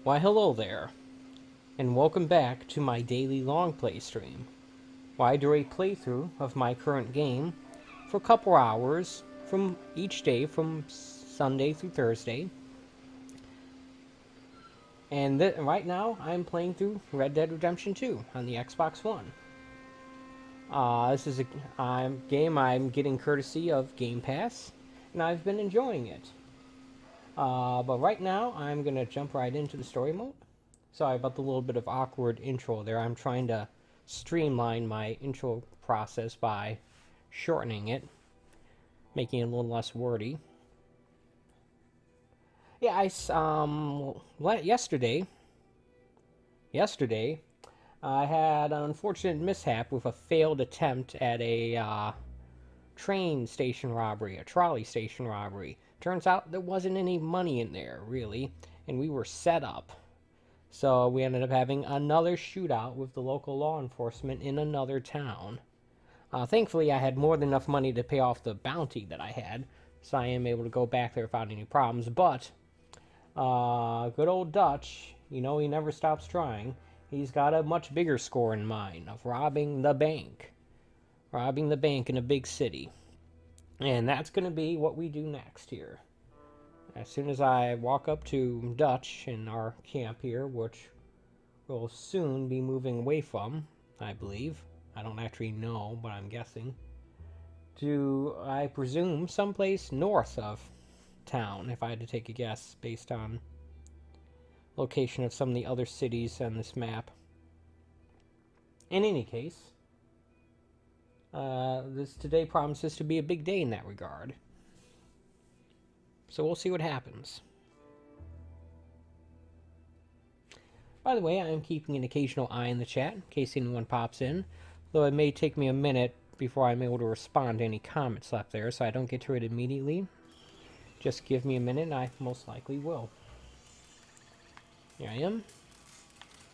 Why hello there, and welcome back to my daily LongPlay stream, where I do a playthrough of my current game for a couple hours from each day from Sunday through Thursday. And right now I'm playing through Red Dead Redemption 2 on the Xbox One. This is a game I'm getting courtesy of Game Pass, and I've been enjoying it. But right now I'm going to jump right into the story mode. Sorry about the little bit of awkward intro there. I'm trying to streamline my intro process by shortening it, making it a little less wordy. Yeah, yesterday I had an unfortunate mishap with a failed attempt at a train station robbery, a trolley station robbery. Turns out there wasn't any money in there, really, and we were set up. So we ended up having another shootout with the local law enforcement in another town. Thankfully, I had more than enough money to pay off the bounty that I had, so I am able to go back there without any problems. But good old Dutch, he never stops trying. He's got a much bigger score in mind of robbing the bank in a big city. And that's going to be what we do next here. As soon as I walk up to Dutch in our camp here, which we'll soon be moving away from, I believe. I don't actually know, but I'm guessing. To, I presume, someplace north of town, if I had to take a guess, based on location of some of the other cities on this map. In any case, this today promises to be a big day in that regard. So we'll see what happens. By the way, I am keeping an occasional eye in the chat in case anyone pops in, though it may take me a minute before I'm able to respond to any comments left there, so I don't get to it immediately. Just give me a minute and I most likely will. Here I am.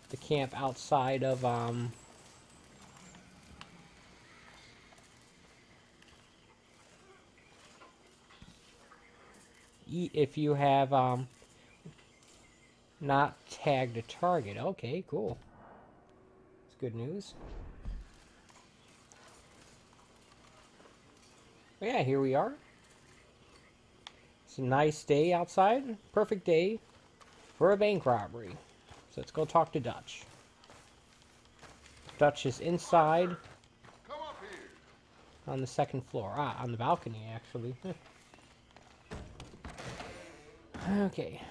The camp outside of, if you have, not tagged a target. Okay, cool. It's good news. But yeah, here we are. It's a nice day outside. Perfect day for a bank robbery. So let's go talk to Dutch. Dutch is inside. Come up here. On the second floor. On the balcony, actually. Okay.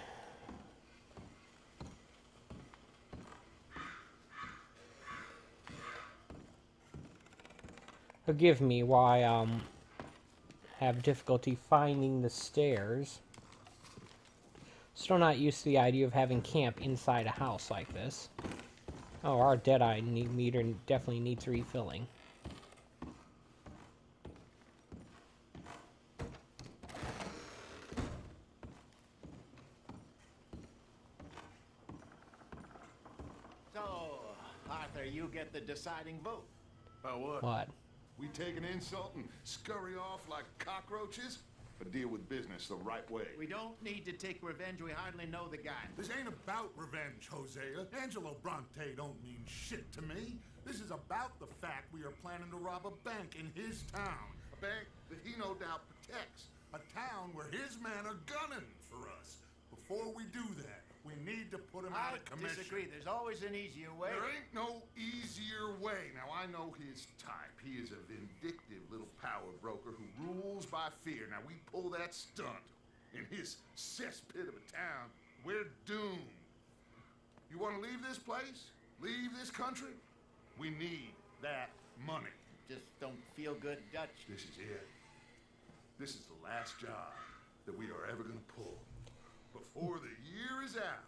Forgive me why I have difficulty finding the stairs. Still not used to the idea of having camp inside a house like this. Oh, our Deadeye meter definitely needs refilling. So, Arthur, you get the deciding vote. About what? What? We take an insult and scurry off like cockroaches? Or deal with business the right way? We don't need to take revenge. We hardly know the guy. This ain't about revenge, Hosea. Angelo Bronte don't mean shit to me. This is about the fact we are planning to rob a bank in his town. A bank that he no doubt protects. A town where his men are gunning for us. Before we do that, we need to put him out I of commission. disagree. There's always an easier way. There ain't no easier way. Now, I know his type. He is a vindictive little power broker who rules by fear. Now, we pull that stunt in his cesspit of a town, we're doomed. You want to leave this place? Leave this country? We need that money. Just don't feel good, Dutch. This is it. This is the last job that we are ever going to pull. Before the year is out,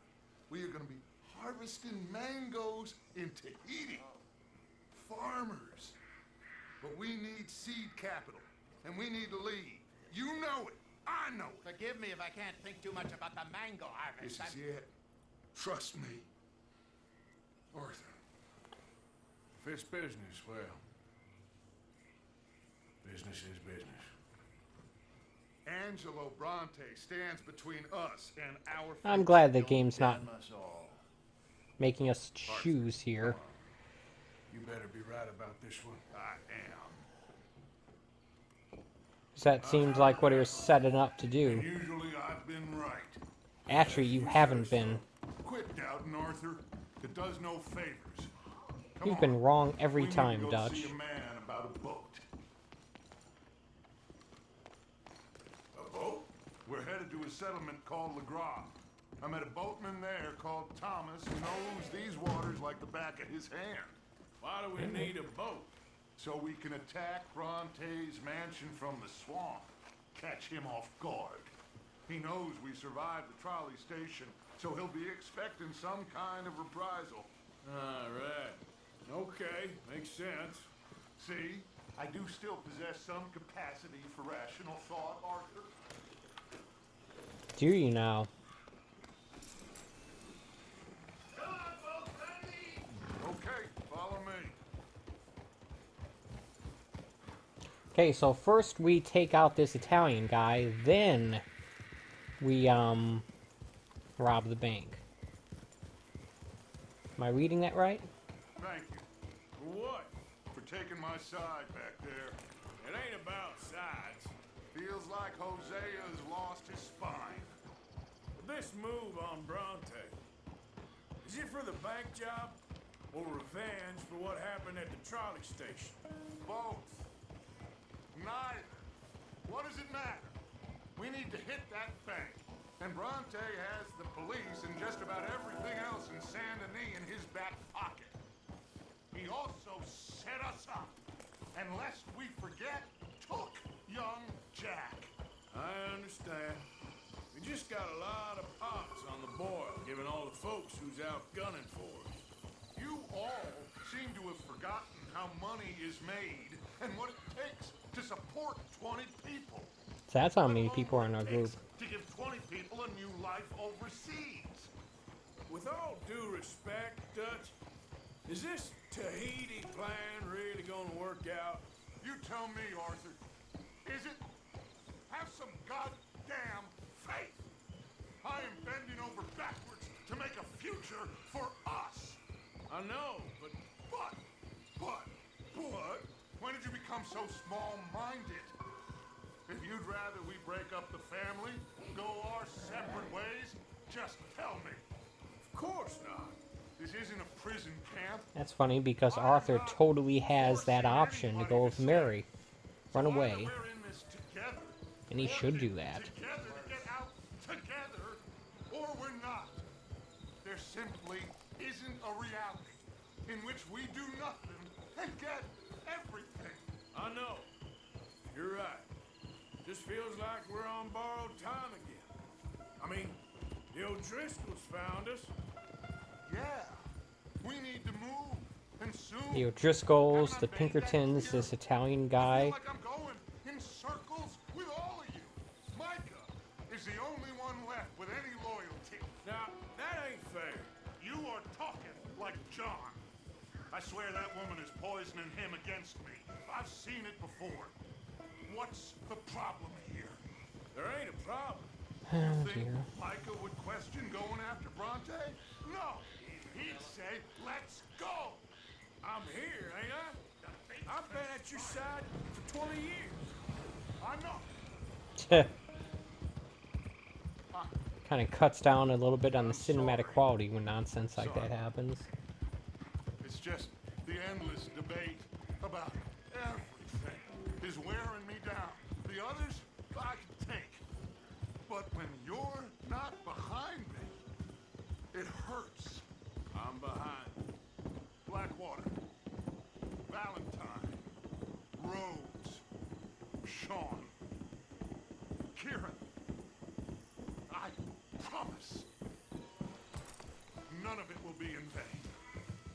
we are going to be harvesting mangoes in Tahiti. Farmers. But we need seed capital, and we need to lead. You know it. I know it. Forgive me if I can't think too much about the mango harvest. This is it. Trust me. Arthur. If it's business, well, business is business. Angelo Bronte stands between us and our I'm future. glad the game's not Damn us all. making us choose here. You better be right about this one. I am. 'Cause that seems like what he was setting up to do. Usually I've been right. Actually, you haven't been. Quit doubting, Arthur. It does no favors. Come You've on. been wrong every We need time, to go Dutch. see a man about a boat. A boat? We're headed to a settlement called LeGras. I met a boatman there called Thomas who knows these waters like the back of his hand. Why do we need a boat? So we can attack Bronte's mansion from the swamp. Catch him off guard. He knows we survived the trolley station, so he'll be expecting some kind of reprisal. All right. Okay, makes sense. See? I do still possess some capacity for rational thought, Arthur. Do you now? Okay, follow me. Okay, so first we take out this Italian guy, then we, rob the bank. Am I reading that right? Thank you For what? for taking my side back there. It ain't about sides. Feels like Hosea has lost his spine. This move on Bronte, is it for the bank job or revenge for what happened at the trolley station? Both. Neither. What does it matter? We need to hit that bank. And Bronte has the police and just about everything else in Saint Denis in his back pocket. He also set us up. And lest we forget, took young Jack. I understand. We just got a lot of pots on the boil, given all the folks who's out gunning for us. You all seem to have forgotten how money is made and what it takes to support 20 people. So that's how many people are in our group. To give 20 people a new life overseas. With all due respect, Dutch, is this Tahiti plan really gonna work out? You tell me, Arthur. Is it? Have some goddamn faith. I am bending over backwards to make a future for us. I know, but But, when did you become so small-minded? If you'd rather we break up the family, go our separate ways, just tell me. of course not. This isn't a prison camp. That's funny because Arthur totally has that option to go with Mary. Run So either away. we're in this together, And he or should do we're that. Together to get out together, or we're not. There simply isn't a reality in which we do nothing and get everything. I know. You're right. Just feels like we're on borrowed time again. I mean, the O'Driscolls found us. Yeah, we need to move, and soon. The O'Driscolls, the Pinkertons, this Italian I guy. feel like I'm going in circles with all of you. Micah is the only one left with any loyalty. Now, that ain't fair. You are talking like John. I swear that woman is poisoning him against me. I've seen it before. What's the problem here? There ain't a problem. Oh Think dear. Micah would question going after Bronte? No. He'd say, let's go. I'm here, ain't I? I've been at your side for 20 years. I know. Kind of cuts down a little bit on the cinematic quality when nonsense like that happens. It's just the endless debate about everything is wearing me down. The others I can take. But when you're not behind me, it hurts. I'm behind. Blackwater, Valentine, Rhodes, Sean, Kieran. I promise. None of it will be in vain.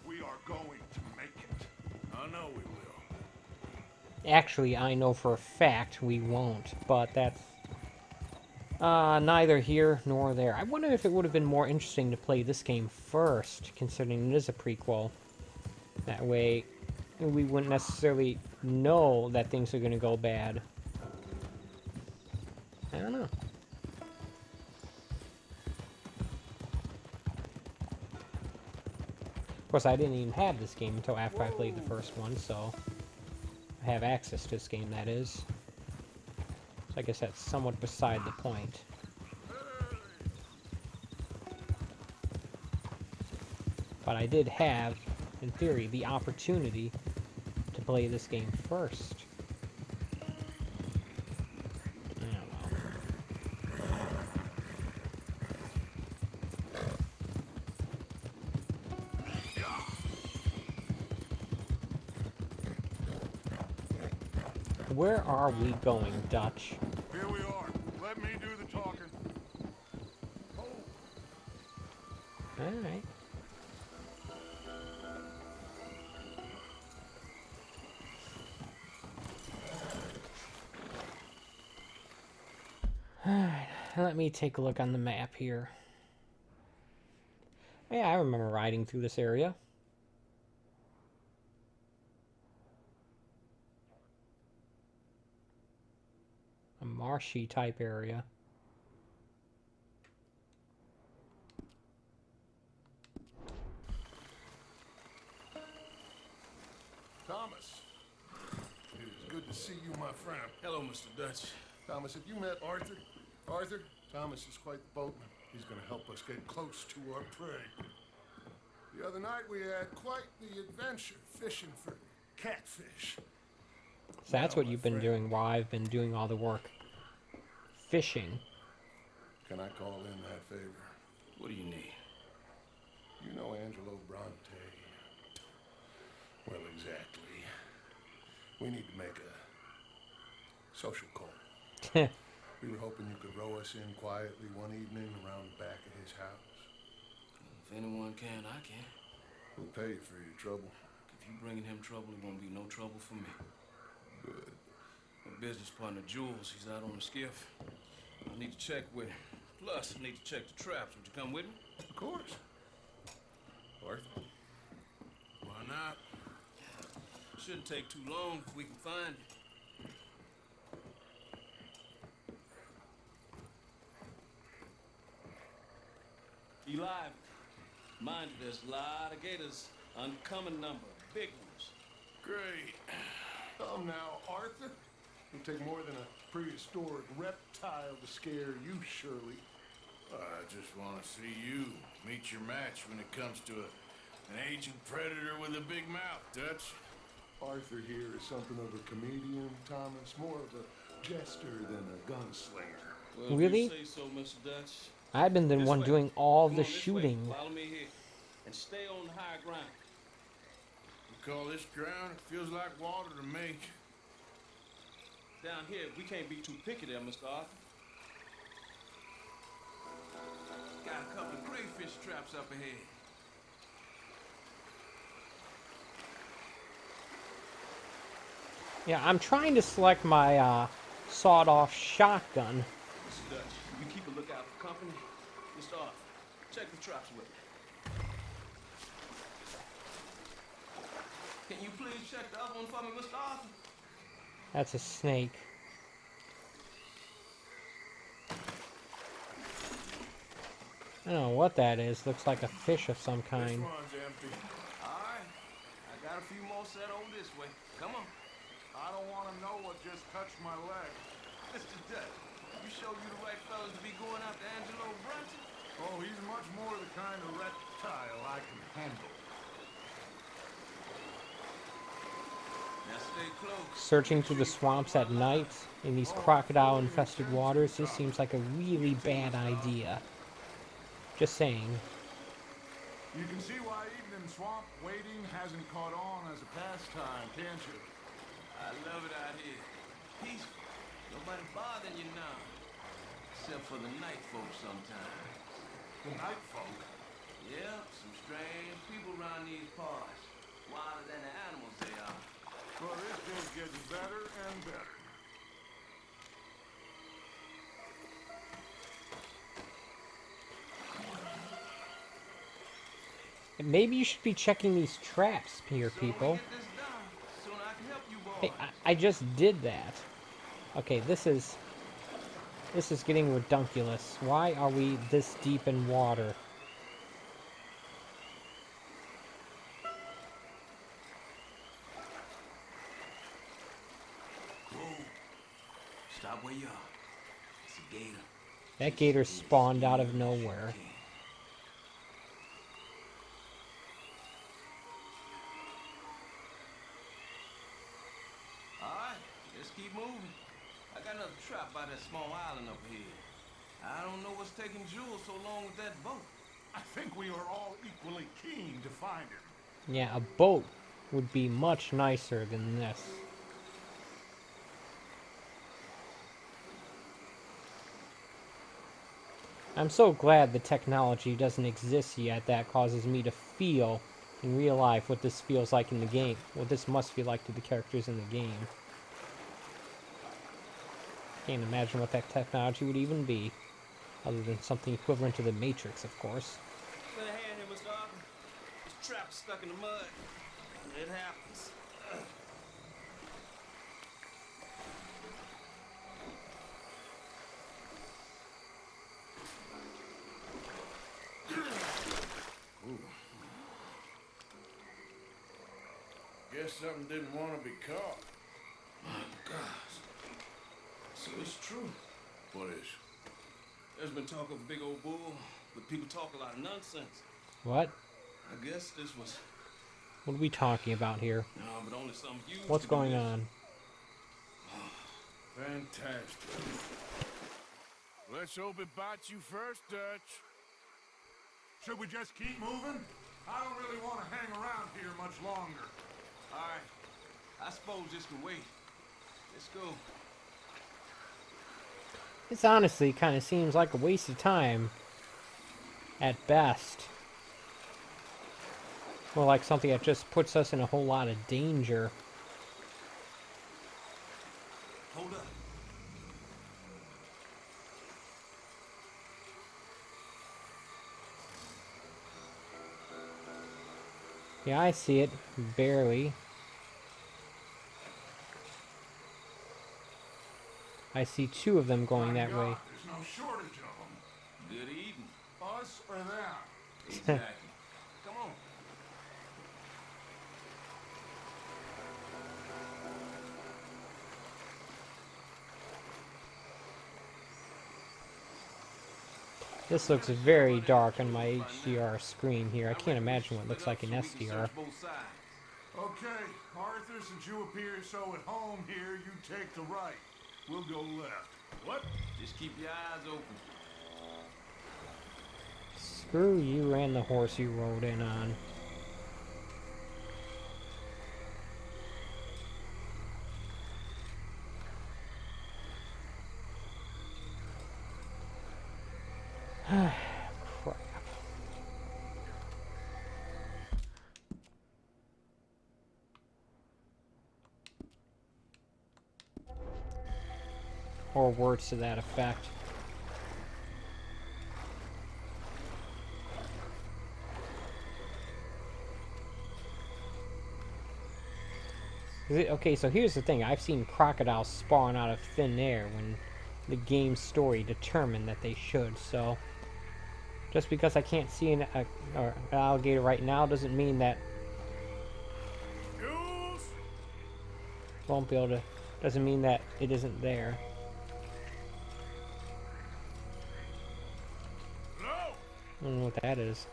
We are going to make it. I know we will. Actually, I know for a fact we won't, but that's neither here nor there. I wonder if it would have been more interesting to play this game first, considering it is a prequel. That way, we wouldn't necessarily know that things are going to go bad. I don't know. Of course, I didn't even have this game until after I played the first one, so I have access to this game, that is. So I guess that's somewhat beside the point. But I did have, in theory, the opportunity to play this game first. Where are we going, Dutch? Here we are. Let me do the talking. Alright. Alright, let me take a look on the map here. Yeah, I remember riding through this area. A marshy type area. Thomas, it is good to see you, my friend. Hello, Mr. Dutch. Thomas, have you met Arthur? Arthur, Thomas is quite the boatman. He's going to help us get close to our prey. The other night we had quite the adventure fishing for catfish. So that's Now, what my you've been friend, doing while I've been doing all the work. Fishing. Can I call in that favor? What do you need? You know Angelo Bronte. Well, exactly. We need to make a social call. We were hoping you could row us in quietly one evening around the back of his house. If anyone can, I can. We'll pay you for your trouble. If you bringing him trouble, it won't be no trouble for me. Good. My business partner, Jules, he's out on the skiff. I need to check with him. Plus, I need to check the traps. Would you come with me? Of course. Arthur? Why not? Shouldn't take too long if we can find it. Eli, mind you, there's a lot of gators. Uncommon number, big ones. Great. Come now, Arthur. It'll take more than a prehistoric reptile to scare you, Shirley. I just want to see you meet your match when it comes to an ancient predator with a big mouth, Dutch. Arthur here is something of a comedian, Thomas. More of a jester than a gunslinger. Well, Really? If you say so, Mr. Dutch. I've been the This one way. doing all Come the on, this way. shooting. Follow me here. And stay on the high ground. You call this ground? It feels like water to me. Down here, we can't be too picky there, Mr. Arthur. Got a couple of crayfish traps up ahead. Yeah, I'm trying to select my sawed-off shotgun. Mr. Dutch, you keep a lookout for company. Mr. Arthur, check the traps with me. Can you please check the other one for me, Mr. Arthur? That's a snake. I don't know what that is. Looks like a fish of some This kind. one's empty. All right. I got a few more set over this way. Come on. I don't want to know what just touched my leg. Mr. Dutch, you sure you the right fellas to be going after Angelo Bronte? Oh, he's much more the kind of reptile I can handle. Now stay close. Searching through the swamps at night in these crocodile-infested waters, this seems like a really bad idea. Just saying. You can see why evening swamp wading hasn't caught on as a pastime, can't you? I love it out here. Peaceful. Nobody bothering you now. Except for the night folk sometimes. The night folk. Yeah, some strange people around these parts. Wilder than the animals they are. Well, this day's getting better and better. And maybe you should be checking these traps here, people. Get this done. Soon I can help you boys. Hey, I just did that. Okay, this is... This is getting redunculous. Why are we this deep in water? Stop where you are. It's a gator. That gator spawned out of nowhere. Alright, let's keep moving. I got another trap by that small island up here. I don't know what's taking Jules so long with that boat. I think we are all equally keen to find him. Yeah, a boat would be much nicer than this. I'm so glad the technology doesn't exist yet that causes me to feel in real life what this feels like in the game. What this must feel like to the characters in the game. Can't imagine what that technology would even be. Other than something equivalent to the Matrix, of course. Lend a hand here, Mr. Arthur. This trap is stuck in the mud. It happens. Guess something didn't want to be caught. My gosh. So it's true. What is? There's been talk of a big old bull, but people talk a lot of nonsense. What? I guess this was... What are we talking about here? No, but only some huge... What's going on? Fantastic. Let's hope it bites you first, Dutch. Should we just keep moving? I don't really want to hang around here much longer. Alright. I suppose this can wait. Let's go. This honestly kind of seems like a waste of time. At best. More like something that just puts us in a whole lot of danger. Hold up. Yeah, I see it. Barely. I see two of them going that way. There's no shortage of them. Good evening. Us or them? Exactly. Come on. This looks very dark on my HDR screen here. I can't imagine what it looks like in SDR. Okay, Arthur, since you appear so at home here, you take the right. We'll go left. What? Just keep your eyes open. Screw you and the horse you rode in on. Crap. Or words to that effect. Okay, so here's the thing. I've seen crocodiles spawn out of thin air when the game's story determined that they should, so... Just because I can't see an alligator right now doesn't mean that... Jules? Won't be able to... Doesn't mean that it isn't there. No! I don't know what that is.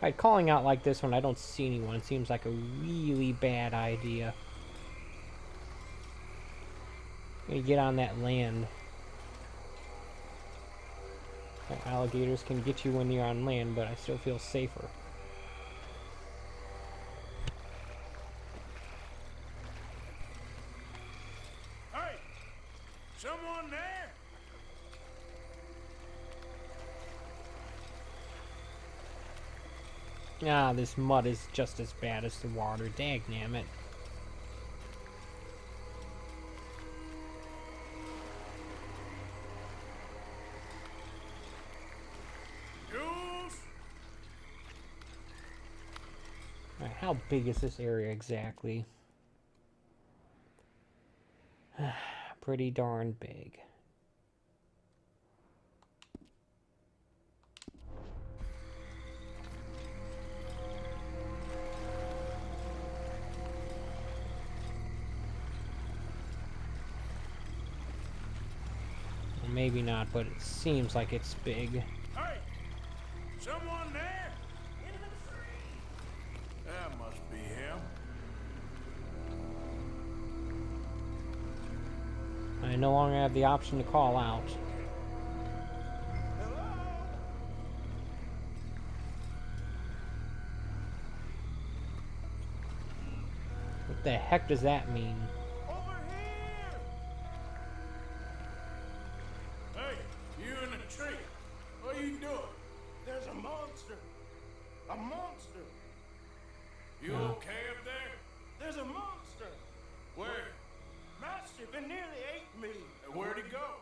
Alright, calling out like this when I don't see anyone seems like a really bad idea. You get on that land. Alligators can get you when you're on land, but I still feel safer. Hey! Someone there? Ah, this mud is just as bad as the water. Dagnammit. Jules? Alright, how big is this area exactly? pretty darn big. Well, maybe not, but it seems like it's big. Hey! Someone there? Into the tree! That must be him. I no longer have the option to call out. Hello? What the heck does that mean? Over here! Hey, you in the tree. What are you doing? There's a monster. A monster. You okay up there? There's a monster. Where? Massive. It nearly ate me. Where'd it go?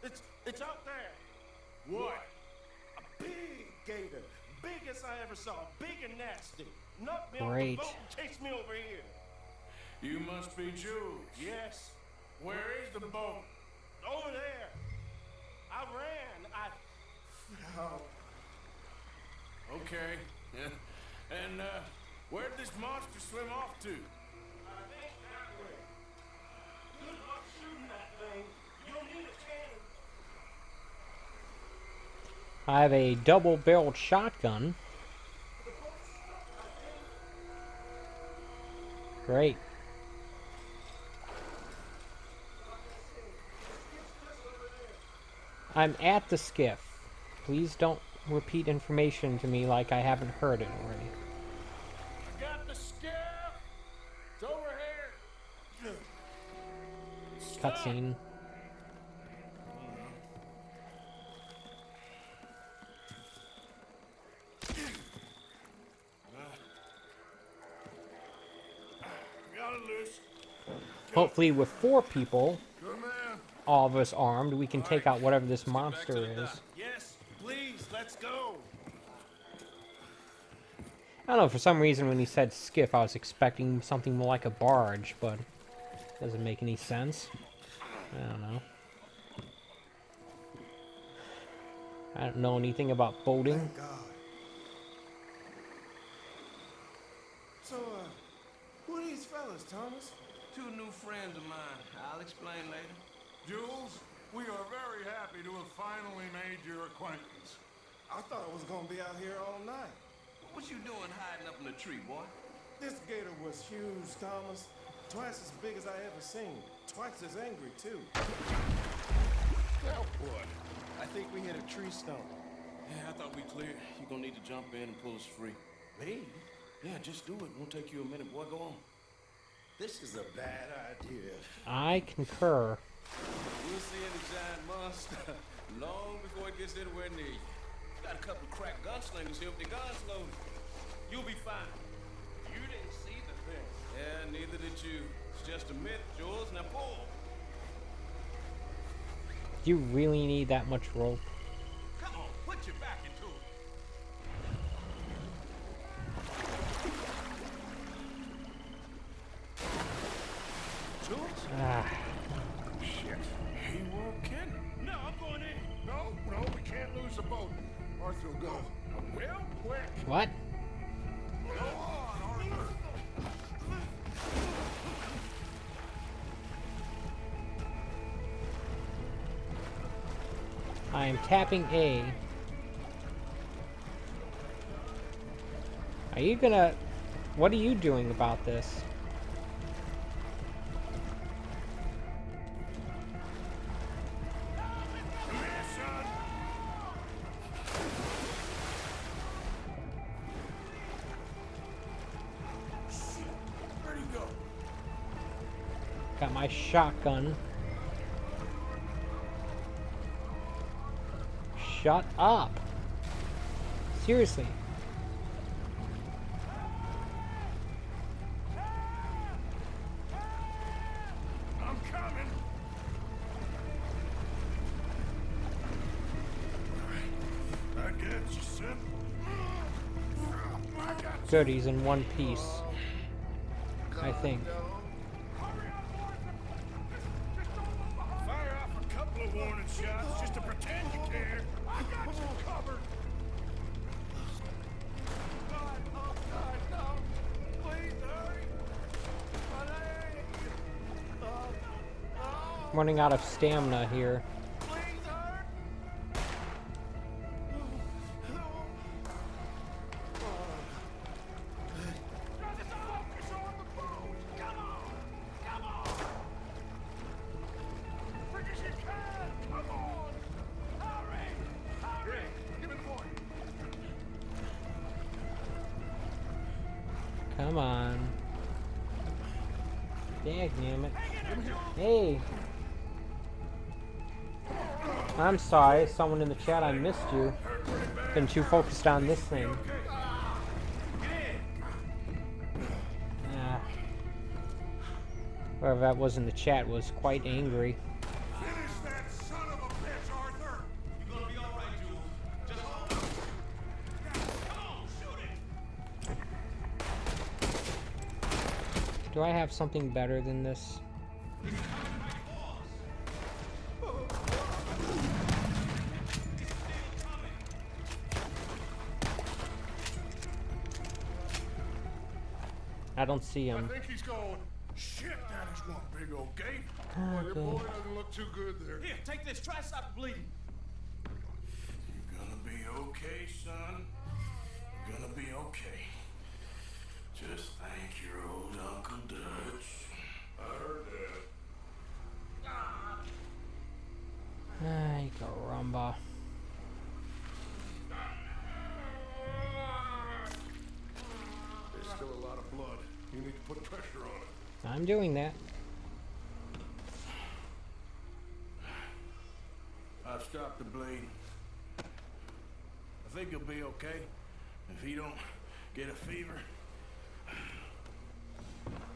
It's out there. What? A big gator. Biggest I ever saw. Big and nasty. Knocked me off the Great. boat and chased me over here. You must be Jules. Yes. Where is the boat? Over there. I ran. Oh. Okay. And, where'd this monster swim off to? I think that way. Good luck shooting that thing. You'll need a cannon. I have a double-barreled shotgun. Great. I'm at the skiff. Please don't repeat information to me like I haven't heard it already. I got the skiff. It's over here. Stop. Cutscene. Got it loose. Hopefully with 4 people, Good man. all of us armed, we can take out whatever this monster is. Yes, please, let's go. I don't know, for some reason when he said skiff, I was expecting something more like a barge, but it doesn't make any sense. I don't know. I don't know anything about boating. Thank God. So, who are these fellas, Thomas? 2 new friends of mine. I'll explain later. Jules, we are very happy to have finally made your acquaintance. I thought I was gonna be out here all night. What you doing hiding up in the tree, boy? This gator was huge, Thomas. Twice as big as I ever seen. Twice as angry, too. Well, what? I think we hit a tree stump. Yeah, I thought we cleared. You're gonna need to jump in and pull us free. Me? Yeah, just do it. Won't take you a minute, boy. Go on. This is a bad idea. I concur. We'll see the giant monster long before it gets anywhere near you. Got a couple of crack gunslingers here with their guns loaded. You'll be fine. You didn't see the thing. Yeah, neither did you. It's just a myth, Jules. Now pull. Do you really need that much rope? Come on, put your back into it. George? Ah, Shit. He won't kidding. No, I'm going in. No, we can't lose the boat. Arthur will go. Real quick. what? Go on, Arthur. I am tapping A. Are you gonna... What are you doing about this? Come here, son. Shit. Where'd he go? Got my shotgun. Shut up. Seriously. I'm coming. I got you, son. I got you. Good, he's in one piece. I think. warning shots just to pretend you care. I got you covered. God, oh God, no. Please hurry. My leg. Oh, no. Running out of stamina here. Please hurry. There's a officer on the boat. Come on. Come on. Quick as you can. Come on. Hurry. Hurry. Give it a point. Come on. Damn it. Hey. I'm sorry, someone in the chat, I missed you. Been too focused on this thing. Whoever that was in the chat was quite angry. Finish that son of a bitch, Arthur! You're gonna be all right, Jules. Just hold on. Come on, shoot it. Do I have something better than this? I don't see I him. think he's going. Shit, that is one big old gate. Well, your Okay. boy doesn't look too good there. Here, take this. Try to stop the bleeding. You're gonna be okay, son. You're gonna be okay. Just thank your old Uncle Dutch. I heard that. Ay, caramba. There's still a lot of blood. You need to put pressure on it. I'm doing that. I've stopped the bleeding. I think he'll be okay if he don't get a fever.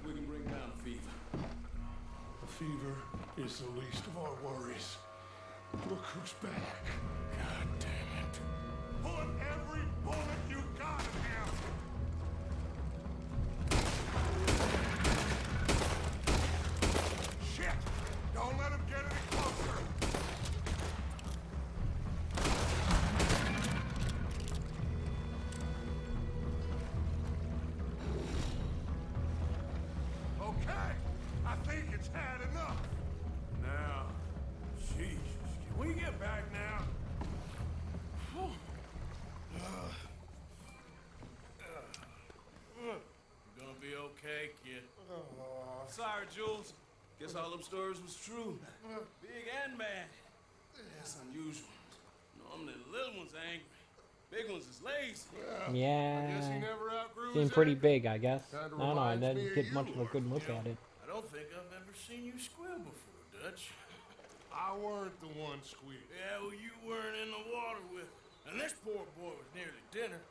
We can bring down the fever. The fever is the least of our worries. Look who's back. God damn it. Put every bullet you got in him. Shit! Don't let him get any closer. Okay, I think it's had enough. Now, Jesus, can we get back now? You're gonna be okay, kid. Sorry, Jules. Guess all them stories was true. Big and bad. That's unusual. Normally the little ones are angry. Big ones is lazy. I guess he Yeah. never outgrew Seemed his pretty anger. big, I guess. Kinda No, I reminds me didn't of get you, much of a good look at it. I don't think I've ever seen you squeal before, Dutch. I weren't the one squealing. Yeah, well, you weren't in the water with her. And this poor boy was nearly dinner.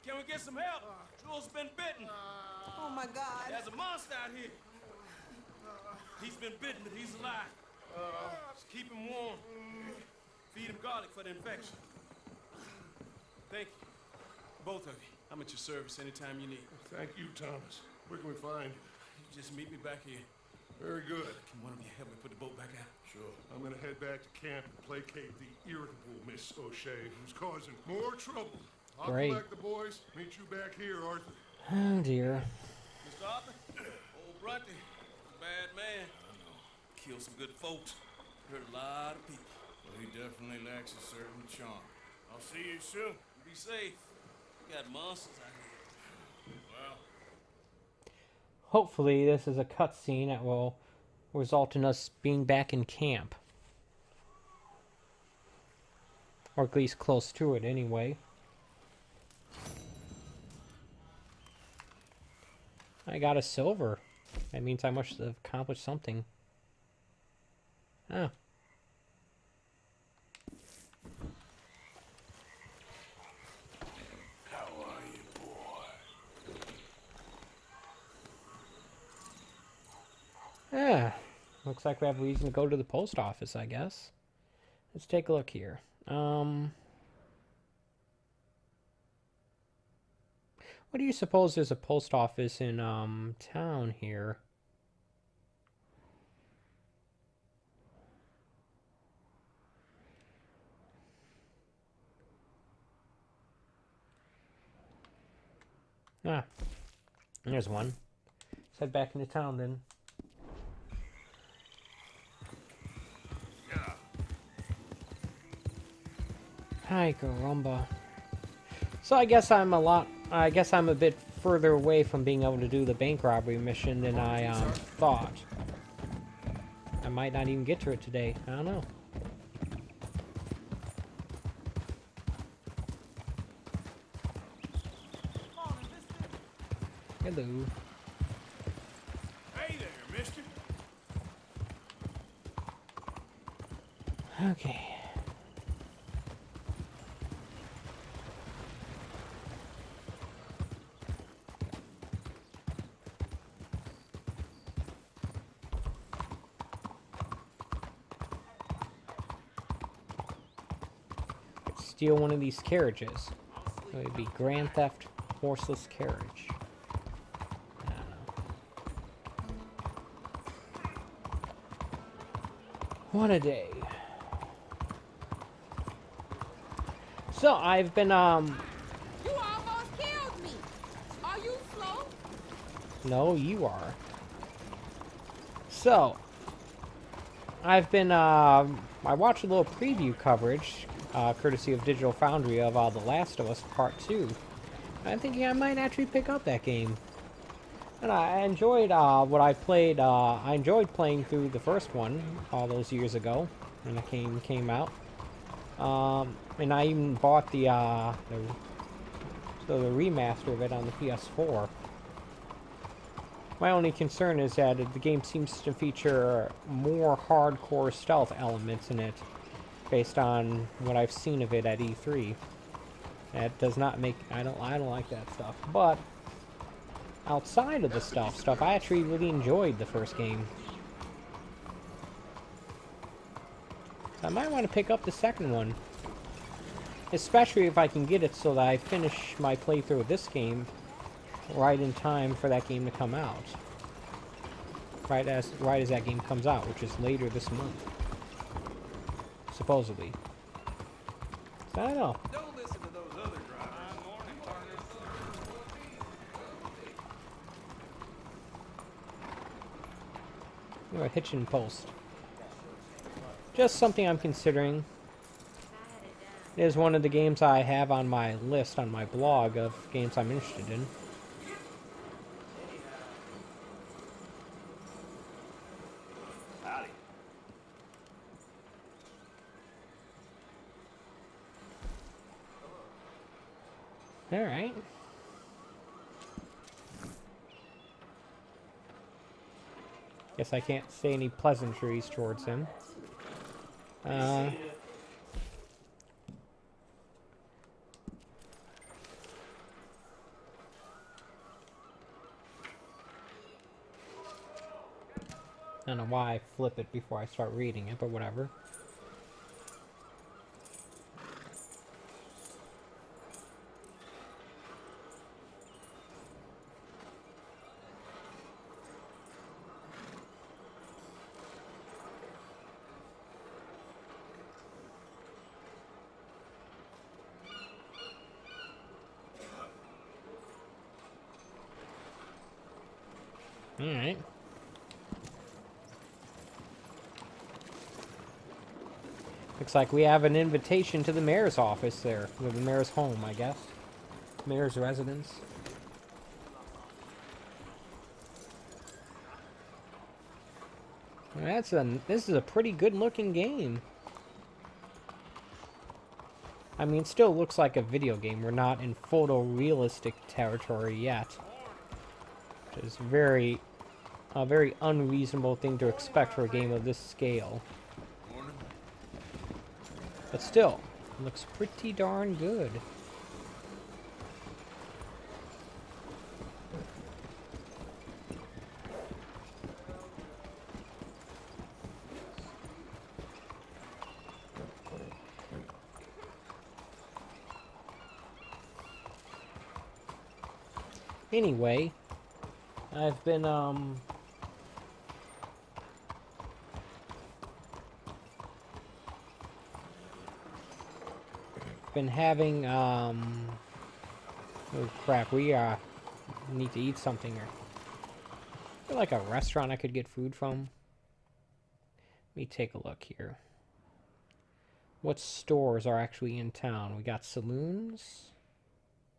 Can we get some help? Jules been bitten. Oh my God. There's a monster out here. He's been bitten, but he's alive. Just keep him warm. Feed him garlic for the infection. Thank you. Both of you. I'm at your service anytime you need. Thank you, Thomas. Where can we find you? Just meet me back here. Very good. Can one of you help me put the boat back out? Sure. I'm gonna head back to camp and placate the irritable Miss O'Shea, who's causing more trouble. I'll Great. collect the boys. Meet you back here, Arthur. Oh dear. Mr. Arthur? Old Brunty. Bad man. I know. Killed some good folks. Hurt a lot of people. Well, he definitely lacks a certain charm. I'll see you soon. Be safe. We got monsters out here. Well. Hopefully this is a cutscene that will result in us being back in camp. Or at least close to it anyway. I got a silver. That means I must have accomplished something. Oh. How are you, boy? Yeah. Looks like we have reason to go to the post office, I guess. Let's take a look here. What do you suppose there's a post office in town here? Ah, there's one. Let's head back into town then. Hi, caramba. So I guess I'm a bit further away from being able to do the bank robbery mission than I thought. I might not even get to it today. I don't know. Hello. Hey there, mister. Okay. Steal one of these carriages. It would be Grand Theft Horseless Carriage. I don't know. What a day. So I've been You almost killed me. Are you slow? No, you are. So I've been I watched a little preview coverage courtesy of Digital Foundry of The Last of Us Part 2. I'm thinking I might actually pick up that game. And I enjoyed what I played. I enjoyed playing through the first one all those years ago when the game came out. And I even bought the remaster of it on the PS4. My only concern is that the game seems to feature more hardcore stealth elements in it, based on what I've seen of it at E3. That does not make I don't like that stuff. But outside of the stealth stuff, I actually really enjoyed the first game. So I might want to pick up the second one, especially if I can get it so that I finish my playthrough of this game right in time for that game to come out. Right as that game comes out, which is later this month. Supposedly. So I don't know. Don't listen to those other drivers. Or a hitching post. Just something I'm considering. It is one of the games I have on my list on my blog of games I'm interested in. Howdy. Alright. Guess I can't say any pleasantries towards him. I don't know why I flip it before I start reading it, but whatever. Alright. Looks like we have an invitation to the mayor's office there. Or the mayor's home, I guess. Mayor's residence. This is a pretty good looking game. I mean, it still looks like a video game. We're not in photorealistic territory yet. Which is a very unreasonable thing to expect for a game of this scale. But still, it looks pretty darn good. Anyway, I've been having oh crap, we Need to eat something here. Is there like a restaurant I could get food from? Let me take a look here. What stores are actually in town? We got saloons,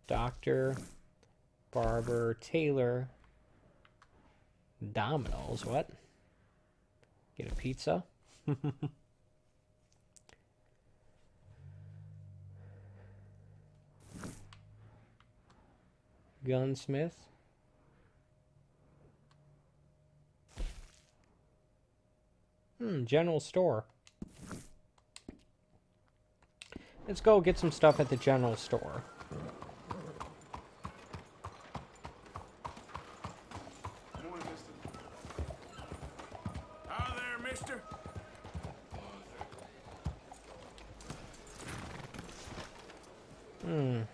doctor, barber, tailor, Domino's. What? Get a pizza? Gunsmith. General store. Let's go get some stuff at the general store. Morning, mister. Hi there, mister.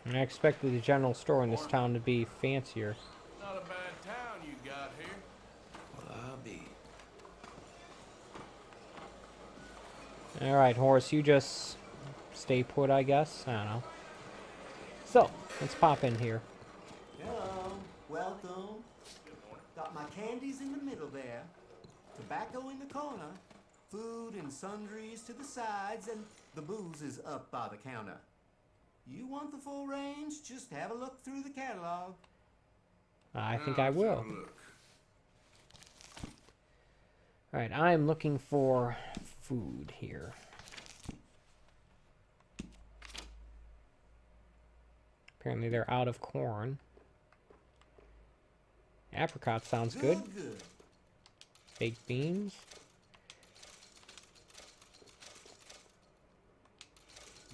I expected the general store in this town to be fancier. Not a bad town you got here. Well, I'll be. Alright, Horace, you just stay put, I guess. I don't know. So, let's pop in here. Hello, welcome. Got my candies in the middle there, tobacco in the corner, food and sundries to the sides, and the booze is up by the counter. You want the full range? Just have a look through the catalog. I think I will. Alright, I'm looking for food here. Apparently they're out of corn. Apricot sounds good. Good. Baked beans.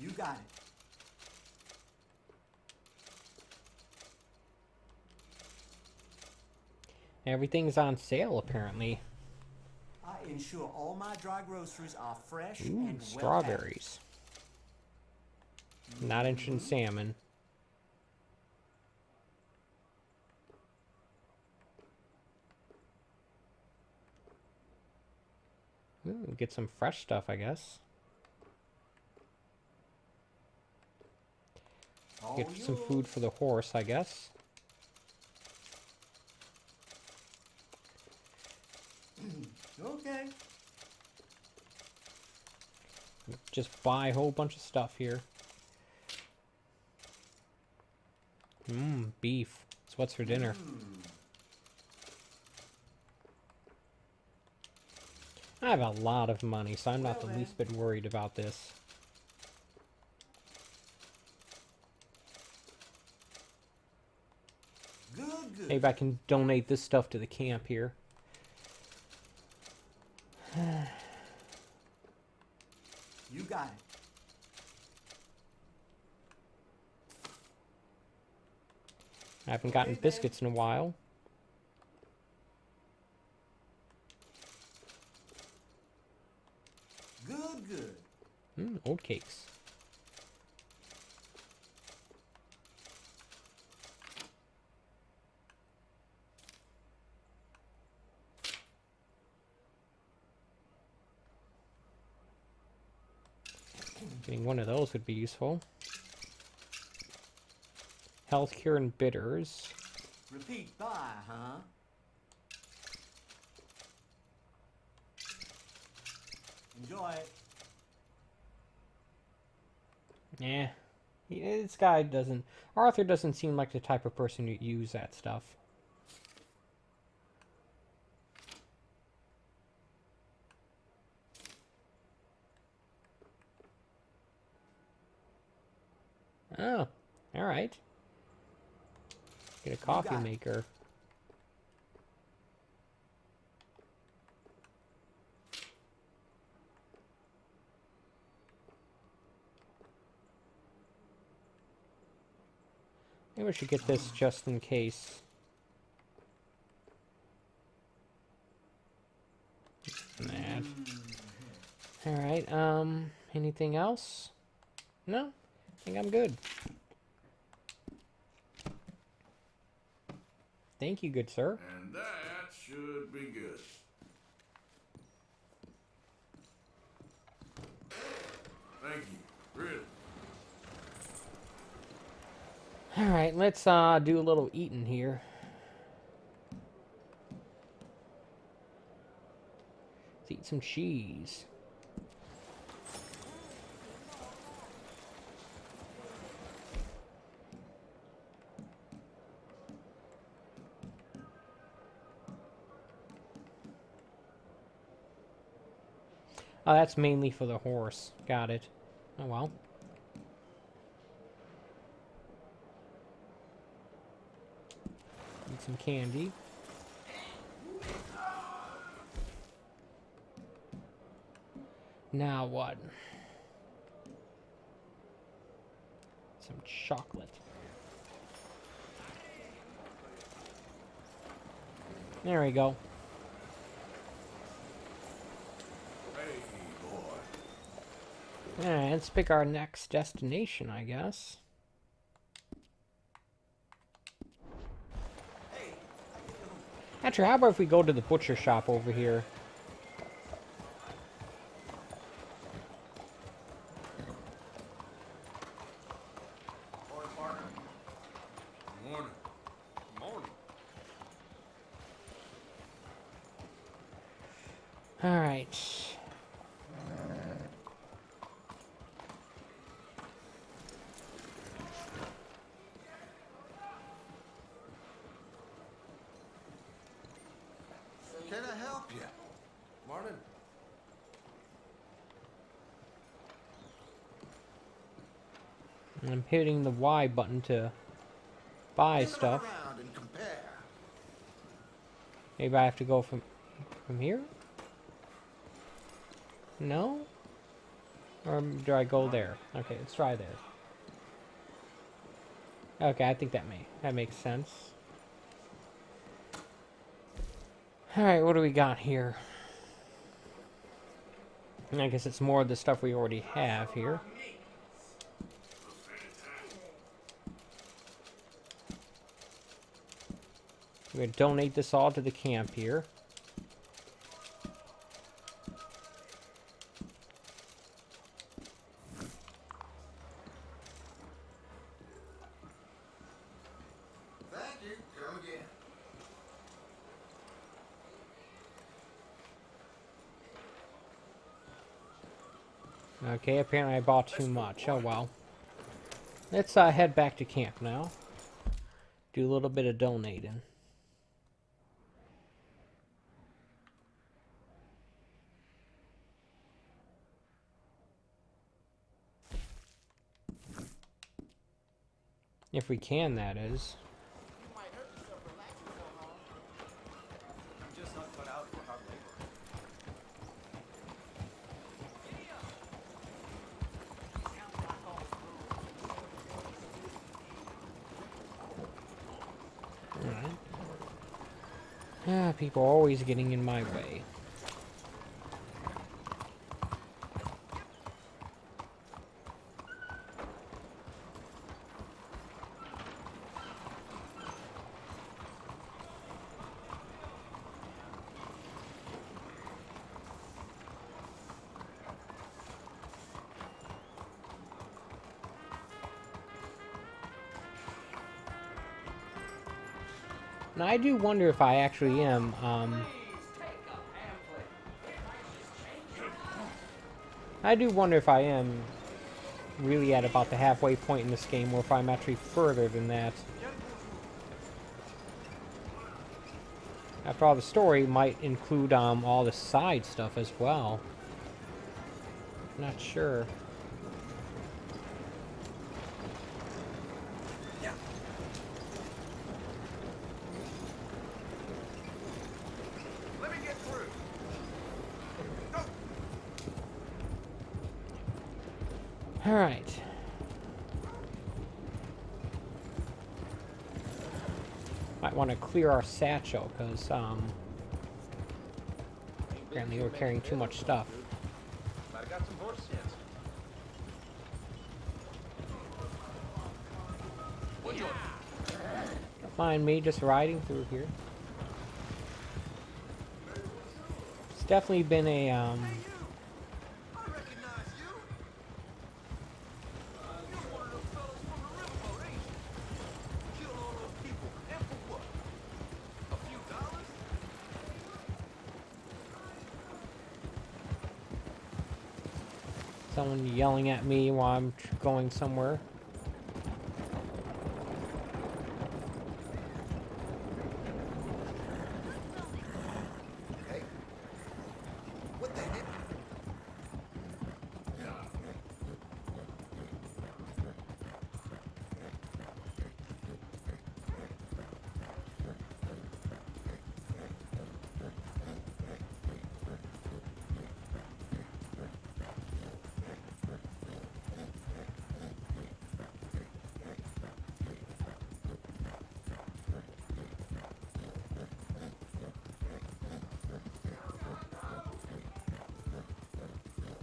You got it. Everything's on sale, apparently. I ensure all my dry groceries are fresh Ooh, and strawberries. Not interested in salmon. Ooh, get some fresh stuff, I guess. Get some food for the horse, I guess. Okay. Just buy a whole bunch of stuff here. Beef. So what's for dinner? I have a lot of money, so I'm not the least bit worried about this. Good. Maybe I can donate this stuff to the camp here. You got it. I haven't gotten biscuits in a while. Good. Oat cakes. Getting one of those would be useful. Health cure and bitters. Repeat buy, huh? Enjoy it. Yeah. This guy doesn't... Arthur doesn't seem like the type of person who'd use that stuff. Oh, alright. Get a coffee maker. Maybe we should get this just in case. That. Alright, anything else? No? I think I'm good. Thank you, good sir. And that should be good. Thank you. Really. Alright, let's do a little eating here. Let's eat some cheese. Oh, that's mainly for the horse. Got it. Oh well. Eat some candy. Now what? Some chocolate. There we go. Alright, let's pick our next destination, I guess. Actually, how about if we go to the butcher shop over here? Morning. Morning. Alright. Can I help you? Morning. I'm hitting the Y button to buy Look stuff. around and compare. Maybe I have to go from here? No? Or do I go there? Okay, let's try there. Okay, I think that makes sense. Alright, what do we got here? I guess it's more of the stuff we already have here. We're gonna donate this all to the camp here. Thank you. Come again. Okay, apparently I bought too much. Oh well. Let's head back to camp now. Do a little bit of donating. If we can, that is. Just not cut out for hard labor. Alright. Ah, people are always getting in my way. And I do wonder if I actually am, I do wonder if I am really at about the halfway point in this game, or if I'm actually further than that. After all, the story might include, all the side stuff as well. Not sure. Let me get through. Alright. Might want to clear our satchel, because, apparently we're carrying too much stuff. But I got some horse sense. What you Don't mind me just riding through here. It's definitely been a, I recognize you. You're one of those fellas from the riverboat, ain't you? Killed all those people, and for what? A few dollars? someone yelling at me while I'm going somewhere. Hey, what the heck?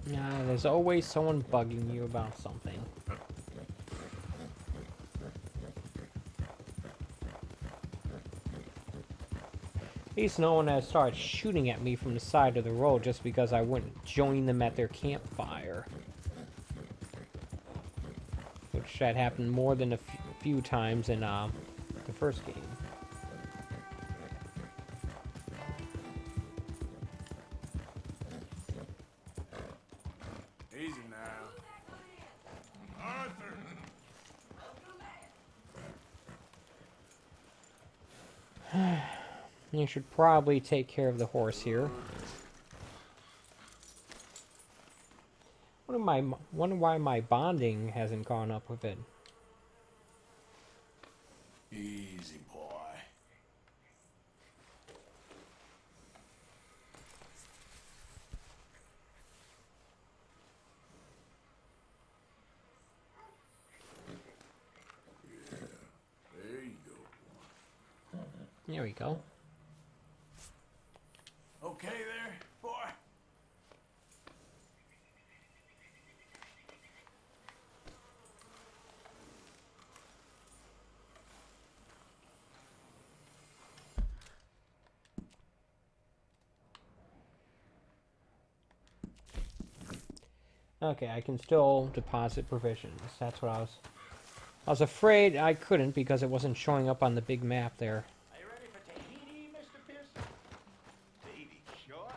Yeah, there's always someone bugging you about something. At least no one has started shooting at me from the side of the road just because I wouldn't join them at their campfire. Which had happened more than a few times in the first game. Easy now. Arthur! You should probably take care of the horse here. Wonder why my bonding hasn't gone up with it. Easy, boy. Yeah, there you go. There we go. Okay there, boy? Okay, I can still deposit provisions. That's what I was afraid I couldn't because it wasn't showing up on the big map there. Are you ready for Tahiti, Mr. Pearson? Tahiti, sure.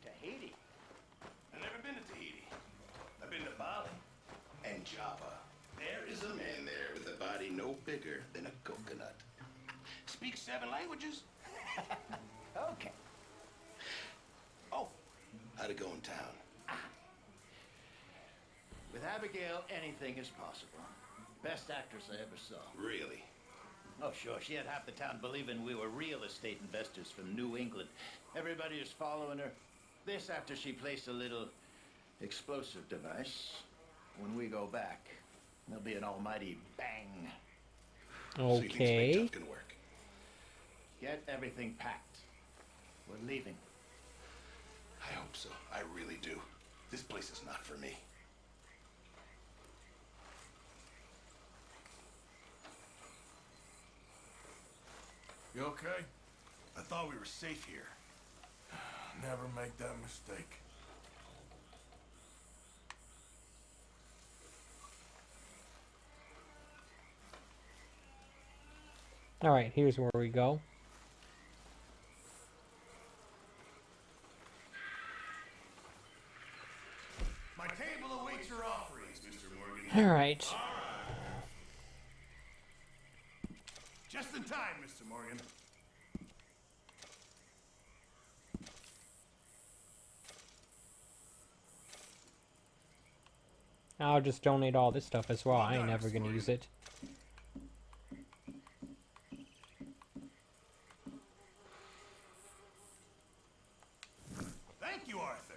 Tahiti. I've never been to Tahiti. I've been to Bali and Java. There is a man there with a body no bigger than a coconut. Speaks 7 languages. Okay. Oh, How'd it go in town? with Abigail, anything is possible. Best actress I ever saw. Really? Oh, sure. She had half the town believing we were real estate investors from New England. Everybody was following her. This after she placed a little explosive device. When we go back, there'll be an almighty bang. So you think Okay. Spade can work? Get everything packed. We're leaving. I hope so. I really do. This place is not for me. You okay? I thought we were safe here. Never make that mistake. Alright, here's where we go. My table awaits your offerings, Mr. Morgan. Alright. Just in time, Mr. Morgan. I'll just donate all this stuff as well. I ain't never gonna use it. Thank you, Arthur.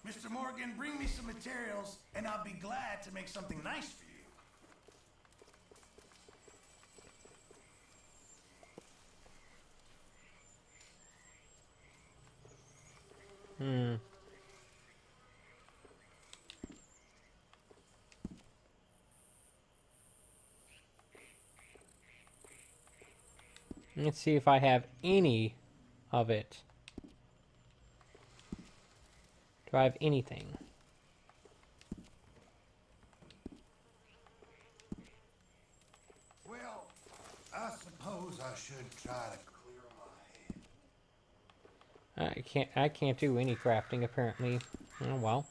Mr. Morgan, bring me some materials, and I'll be glad to make something nice for you. Let's see if I have any of it. Do I have anything? Well, I suppose I should try to clear my I can't do any crafting apparently. Oh well.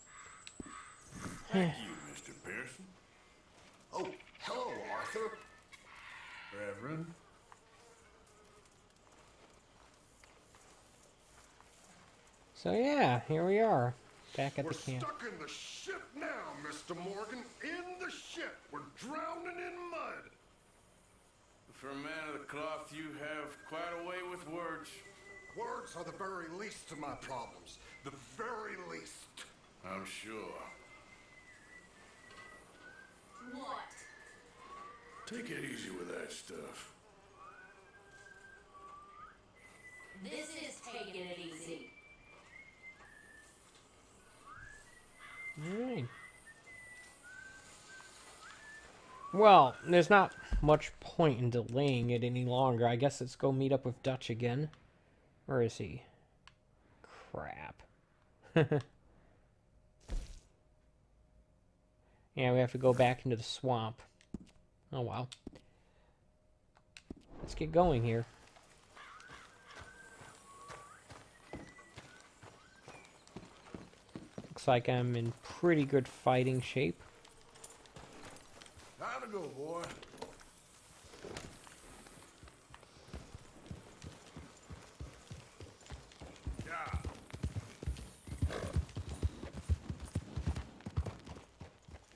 Thank you, Mr. Pearson. Oh, hello, Arthur. Reverend. So yeah, here we are. Back at We're the camp. stuck in the ship now, Mr. Morgan. In the ship. We're drowning in mud. For a man of the cloth, you have quite a way with words. Words are the very least of my problems. The very least. I'm sure. What? Take it easy with that stuff. This is taking it easy. Alright. Well, there's not much point in delaying it any longer. I guess let's go meet up with Dutch again. Where is he? Crap. Yeah, we have to go back into the swamp. Oh well. Let's get going here. Looks like I'm in pretty good fighting shape. Time to go, boy. Yeah.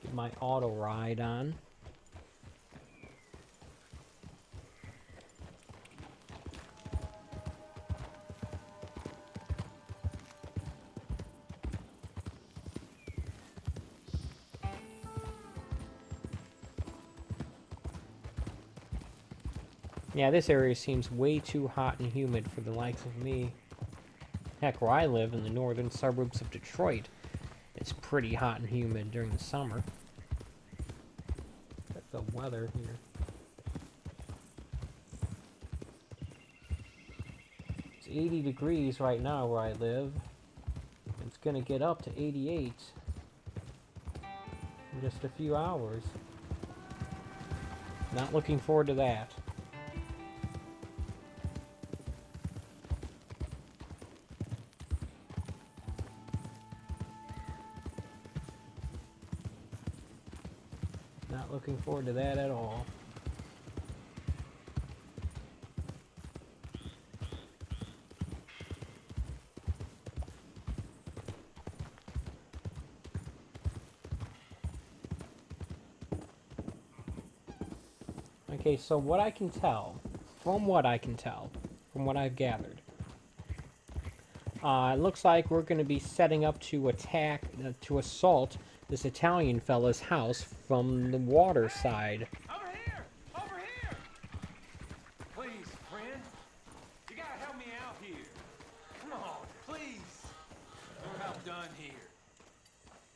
Get my auto ride on. Yeah, this area seems way too hot and humid for the likes of me. Heck, where I live in the northern suburbs of Detroit, it's pretty hot and humid during the summer. That's the weather here. It's 80 degrees right now where I live. It's gonna get up to 88 in just a few hours. Not looking forward to that. Not looking forward to that at all. Okay, so what I can tell, from what I've gathered, it looks like we're going to be setting up to attack, to assault this Italian fella's house from the water side. Over here! Over here! Please, friend. You gotta help me out here. Come on, please. We're about done here.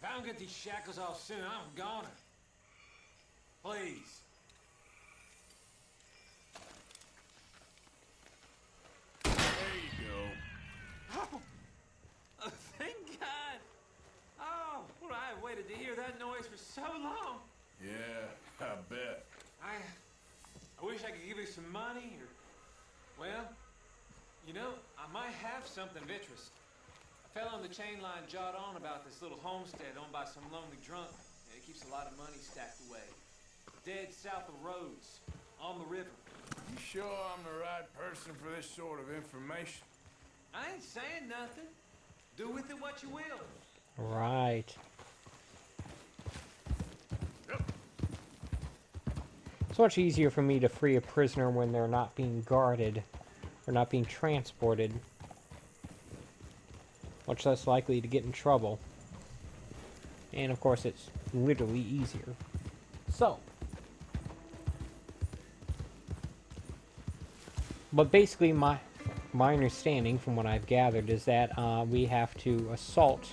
If I don't get these shackles off soon, I'm gonna. Please. There you go. Oh, thank God. Oh, well, I have waited to hear that noise for so long. Yeah, I bet. I wish I could give you some money, or, well, you know, I might have something of interest. A fellow on the chain line jawed on about this little homestead owned by some lonely drunk. It keeps a lot of money stacked away. Dead south of Rhodes, on the river. You sure I'm the right person for this sort of information? I ain't saying nothing. Do with it what you will. Right. It's much easier for me to free a prisoner when they're not being guarded or not being transported. Much less likely to get in trouble. And of course it's literally easier. So. But basically my understanding from what I've gathered is that we have to assault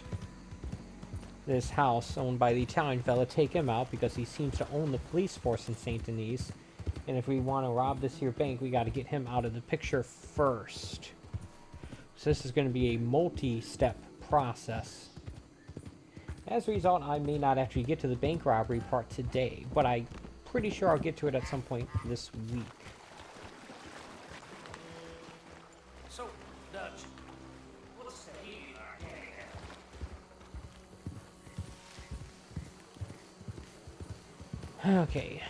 this house owned by the Italian fella, take him out because he seems to own the police force in St. Denis. And if we want to rob this here bank, we got to get him out of the picture first. So this is going to be a multi-step process. As a result, I may not actually get to the bank robbery part today, but I'm pretty sure I'll get to it at some point this week. So, Dutch, Okay.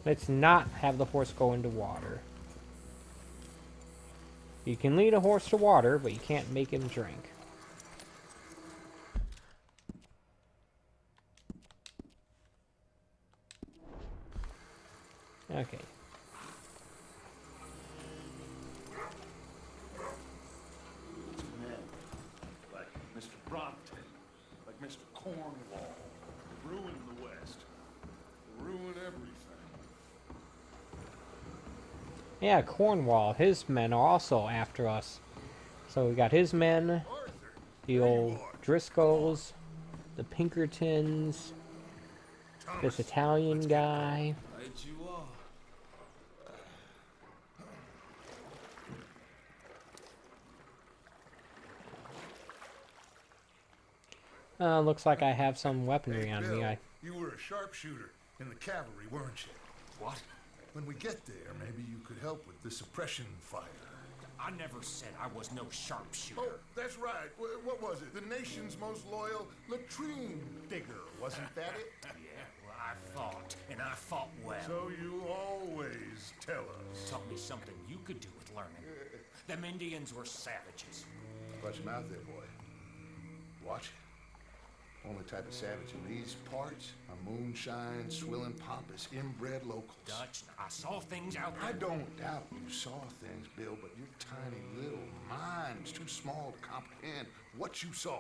Let's not have the horse go into water. You can lead a horse to water, but you can't make him drink. Okay. Men like Mr. Bronte, like Mr. Cornwall, ruin the West, ruin everything. Yeah, Cornwall. His men are also after us. So we got his men, the old Driscolls, the Pinkertons, this Italian guy. Right you are. Looks like I have some weaponry on me. You were a sharpshooter in the cavalry, weren't you? What? When we get there, maybe you could help with the suppression fire. I never said I was no sharpshooter. Oh, that's right. What was it? The nation's most loyal latrine digger, wasn't that it? Yeah, well, I fought, and I fought well. So you always tell us. Taught me something you could do with learning. Them Indians were savages. Watch your mouth there, boy. Watch it. Only type of savage in these parts are moonshine, swilling, pompous, inbred locals. Dutch, I saw things out there. I don't doubt you saw things, Bill, but your tiny little mind's too small to comprehend what you saw.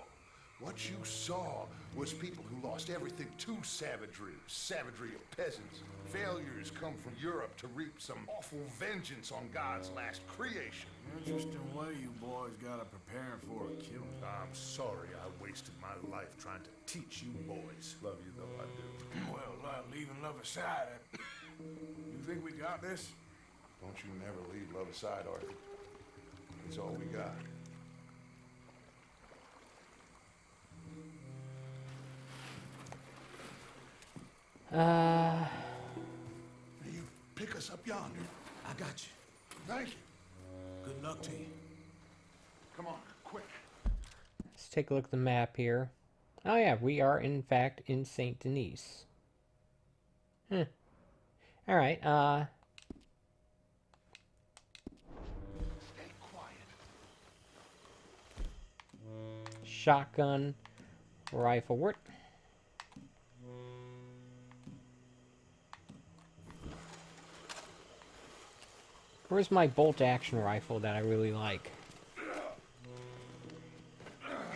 What you saw was people who lost everything to savagery. Savagery of peasants. Failures come from Europe to reap some awful vengeance on God's last creation. Interesting way you boys gotta prepare for a killing. I'm sorry I wasted my life trying to teach you boys. Love you though, I do. Well, leaving love aside, you think we got this? Don't you never leave love aside, Arthur. It's all we got. You pick us up yonder. I got you. Thank you. Good luck to you. Come on, quick. Let's take a look at the map here. Oh yeah, we are in fact in St. Denis. Alright, Stay quiet. shotgun, rifle. Where's my bolt action rifle that I really like?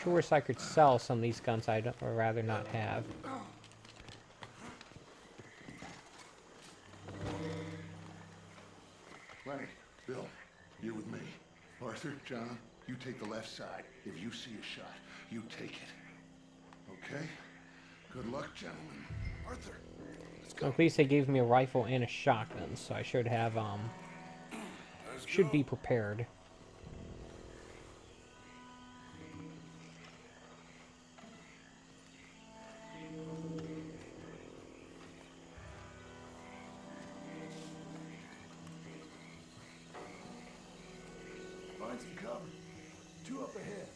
Sure wish I could sell some of these guns I'd rather not have. Lenny, Bill, you're with me. Arthur, John, you take the left side. If you see a shot, you take it. Okay? Good luck, gentlemen. Arthur, let's go. Well, at least they gave me a rifle and a shotgun, so I should have, should be prepared. Find some cover. 2 up ahead.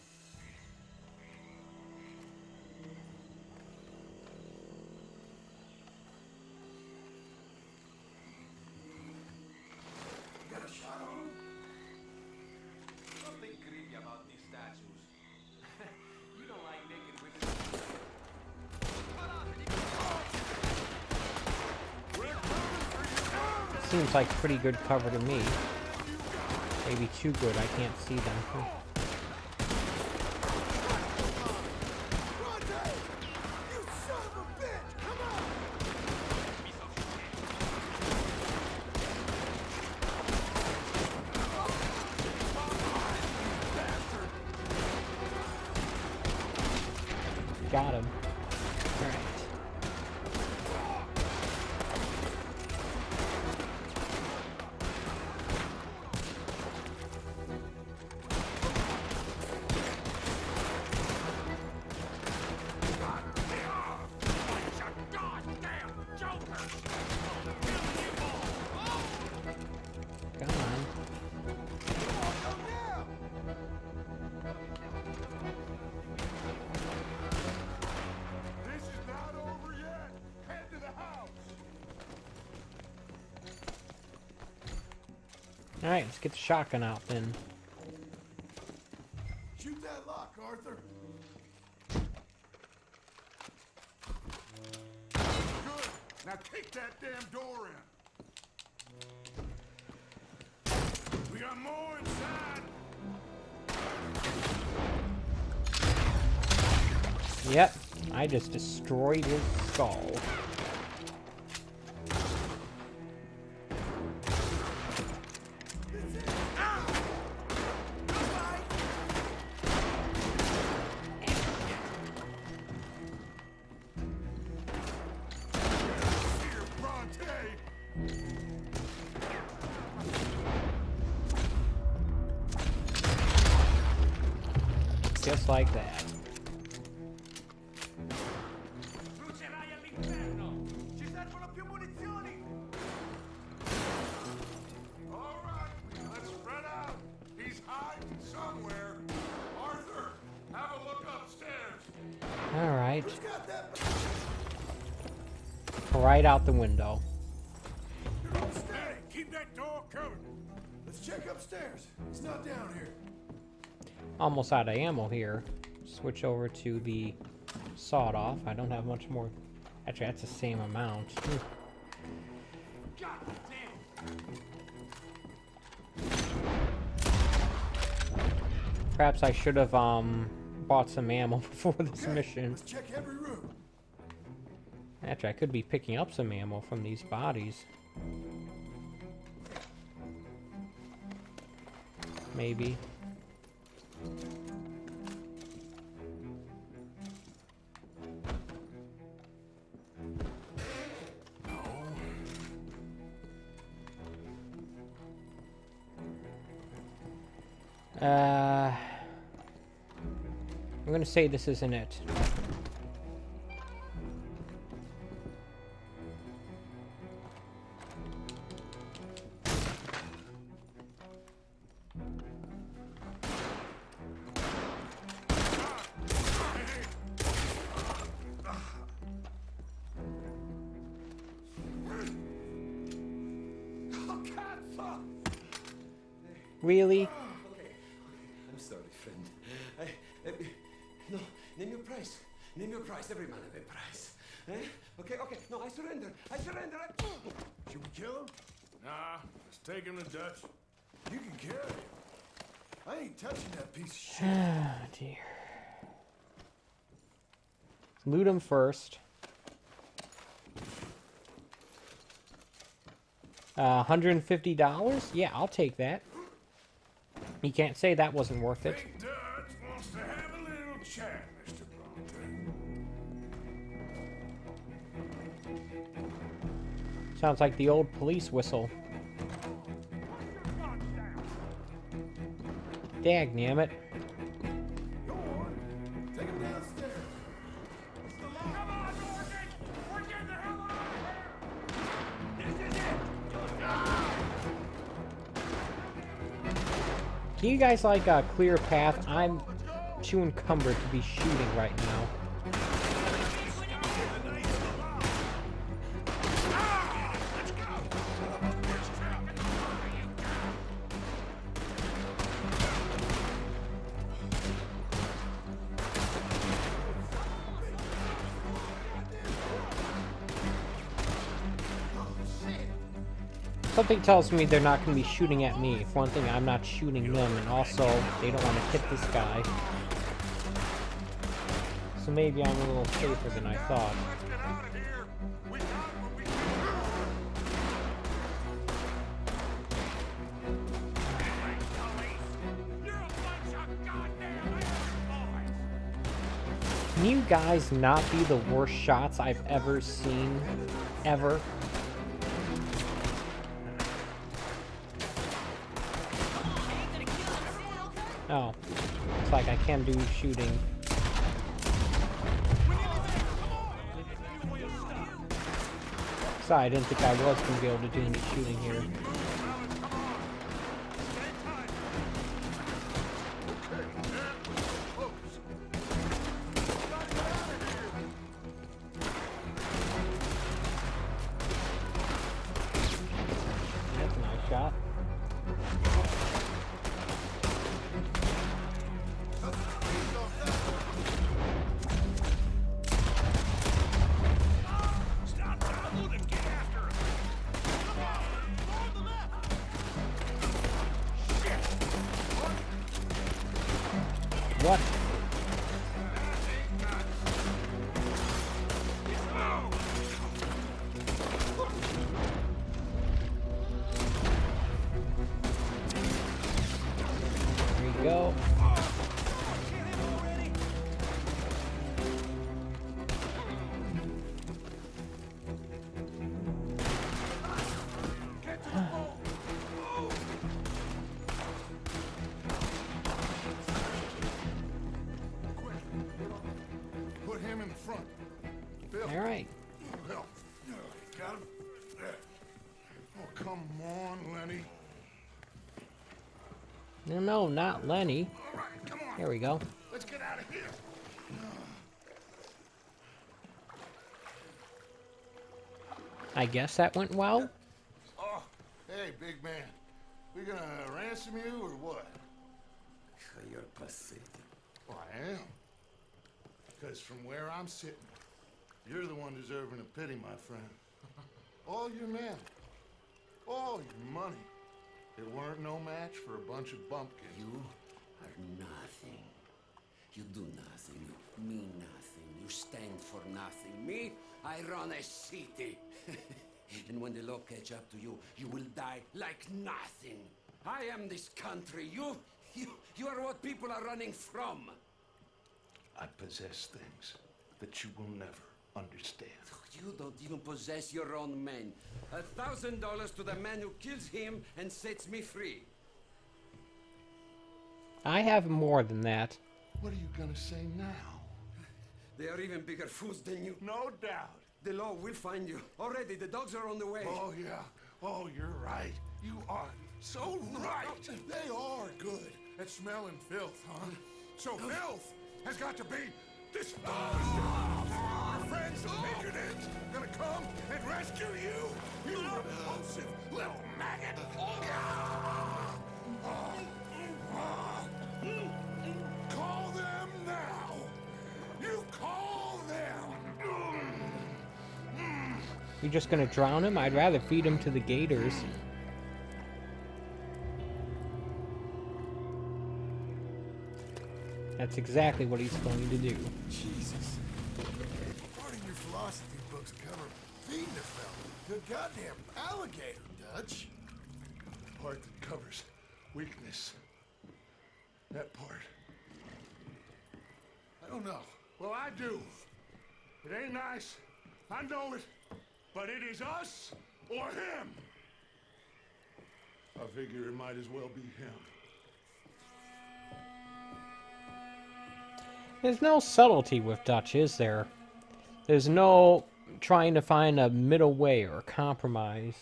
Got a shot on him? Something creepy about these statues. You don't like naked women. Seems like pretty good cover to me. Maybe too good, I can't see them. Got him. Alright. Come on. Alright, let's get the shotgun out then. Shoot that lock, Arthur. Good. Now kick that damn door in. We got more inside. Yep, I just destroyed his skull. Here, Bronte. Just like that. All right, let's spread out. He's hiding somewhere. Arthur, have a look upstairs. Alright. Right out the window. Hey, keep that door covered. Let's check upstairs. He's not down here. Almost out of ammo here. Switch over to the sawed-off. I don't have much more. Actually, that's the same amount. God damn. Perhaps I should have bought some ammo before this mission. Let's check every room. Actually, I could be picking up some ammo from these bodies. Maybe. I'm gonna say this isn't it. Really? Okay. I'm sorry, friend. No, name your price. Name your price. Every man have a price. Okay. No, I surrender. Should we kill him? Nah, let's take him to Dutch. You can carry him. I ain't touching that piece of shit. Oh, dear. Loot him first. $150? Yeah, I'll take that. You can't say that wasn't worth it. Big Dutch wants to have a little chat, Mr. Bronte. Sounds like the old police whistle. Dagnammit. Go on. Take him downstairs. Come on, Morgan! We're getting the hell out of here! This is it! Do you guys like a clear path? I'm too encumbered to be shooting right now. Something tells me they're not going to be shooting at me. For one thing, I'm not shooting them, and also, they don't want to hit this guy. So maybe I'm a little safer than I thought. Let's get out of here. We got what we need. You're a bunch of goddamn boys! Can you guys not be the worst shots I've ever seen? Ever? Oh, looks like I can do shooting. Sorry, I didn't think I was going to be able to do any shooting here. That's a nice shot. Stop trouble and get after him. Come on, follow the map. Shit. What? There you go. Put him in the front. Bill. All right. Bill. Got him? Oh, come on, Lenny. No, no, not Lenny. All right, come on. There we go. Let's get out of here. I guess that went well. Oh, hey, big man. We gonna ransom you or what? You're pathetic. Well, I am. Because from where I'm sitting, you're the one deserving of pity, my friend. All your men, all your money, it weren't no match for a bunch of bumpkins. You are nothing. You do nothing. You mean nothing. You stand for nothing. Me, I run a city. And when the law catch up to you, you will die like nothing. I am this country. You are what people are running from. I possess things that you will never understand. You don't even possess your own men. $1,000 to the man who kills him and sets me free. I have more than that. What are you gonna say now? They are even bigger fools than you. No doubt. The law will find you. Already, the dogs are on the way. Oh, yeah. Oh, you're right. You are so right. They are good at smelling filth, huh? So filth has got to be disposed of. Our friends the Patriots gonna come and rescue you, you repulsive little maggot. Call them now. You call them. You just gonna drown him? I'd rather feed him to the gators. That's exactly what he's going to do. Jesus. Part of your philosophy books cover feeding a fella. The goddamn alligator, Dutch. Part that covers weakness. That part. I don't know. Well, I do. It ain't nice. I know it. But it is us or him. I figure it might as well be him. There's no subtlety with Dutch, is there? There's no trying to find a middle way or compromise.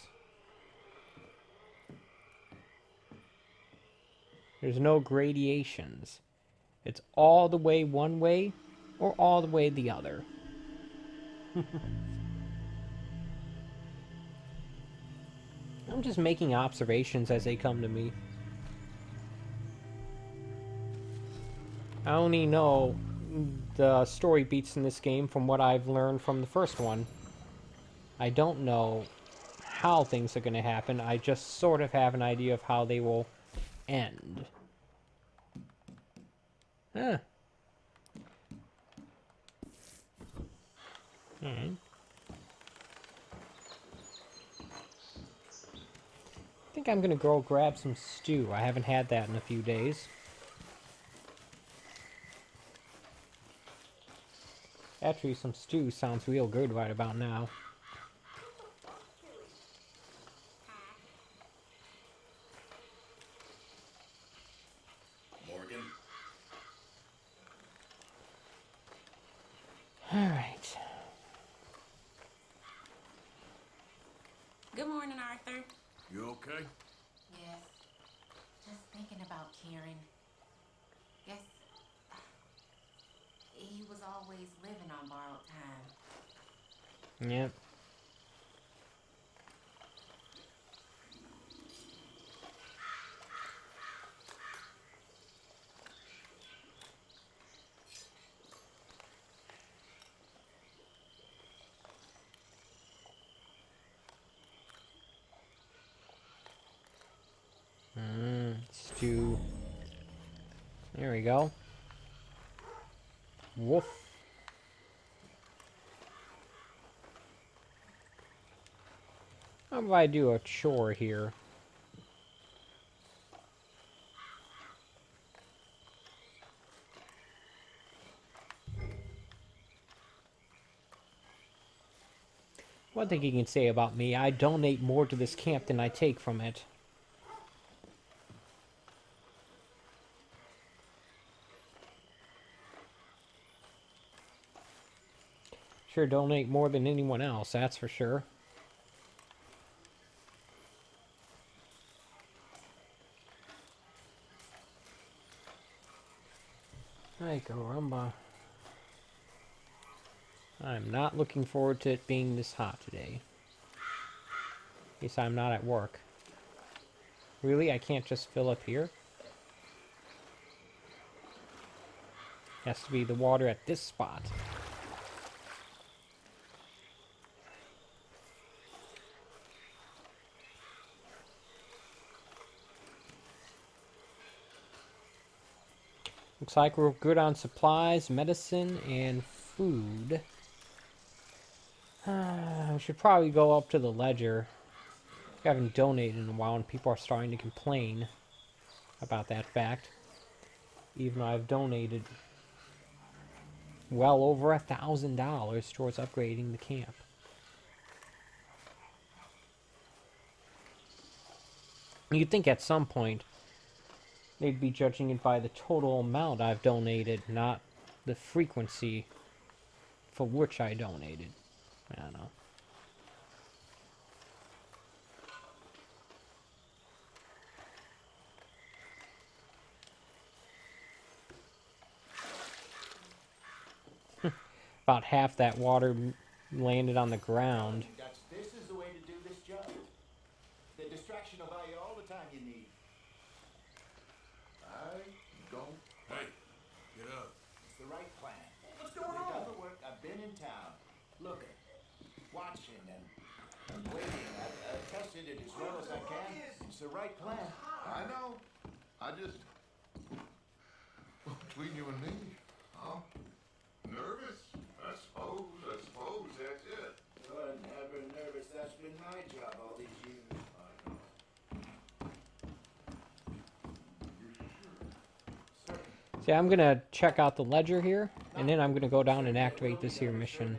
There's no gradations. It's all the way one way or all the way the other. I'm just making observations as they come to me. I only know the story beats in this game from what I've learned from the first one. I don't know how things are going to happen. I just sort of have an idea of how they will end. Huh. Alright. I think I'm gonna go grab some stew. I haven't had that in a few days. Actually, some stew sounds real good right about now. Morgan? Alright. Good morning, Arthur. You okay? Yes. Just thinking about Kieran. Guess he was always living on borrowed time. Yep. Stew. There we go. Woof. How about I do a chore here? One thing you can say about me, I donate more to this camp than I take from it. Sure, donate more than anyone else, that's for sure. Ay, caramba. I'm not looking forward to it being this hot today. At least I'm not at work. Really? I can't just fill up here? Has to be the water at this spot. Looks like we're good on supplies, medicine, and food. We should probably go up to the ledger. I haven't donated in a while and people are starting to complain about that fact. Even though I've donated well over $1,000 towards upgrading the camp. You'd think at some point they'd be judging it by the total amount I've donated, not the frequency for which I donated. I don't know. About half that water landed on the ground. This is the way to do this job. The distraction will buy you all the time you need. I don't. Hey, get up. It's the right plan. What's going We've on? done the work. I've been in town, looking, watching, and waiting. I've tested it as well as I can. It's the right plan. I know. I just. Between you and me, huh? Nervous? I suppose that's it. You're never nervous. That's been my job all these years. I know. See, I'm gonna check out the ledger here, and then I'm gonna go down and activate this here mission.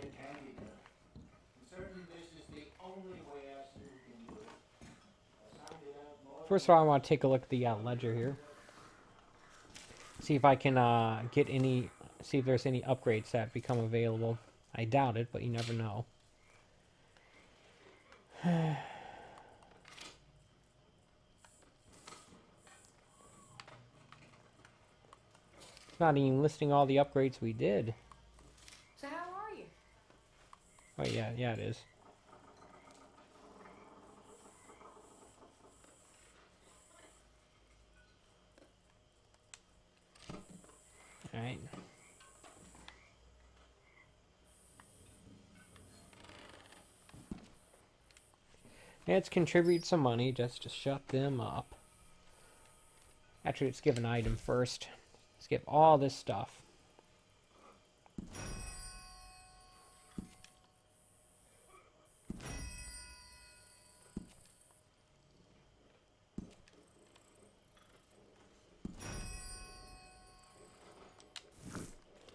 First of all, I want to take a look at the ledger here. See if I can get any, see if there's any upgrades that become available. I doubt it, but you never know. It's not even listing all the upgrades we did. So how are you? Oh yeah, it is. Alright. Let's contribute some money just to shut them up. Actually, let's give an item first. Let's give all this stuff.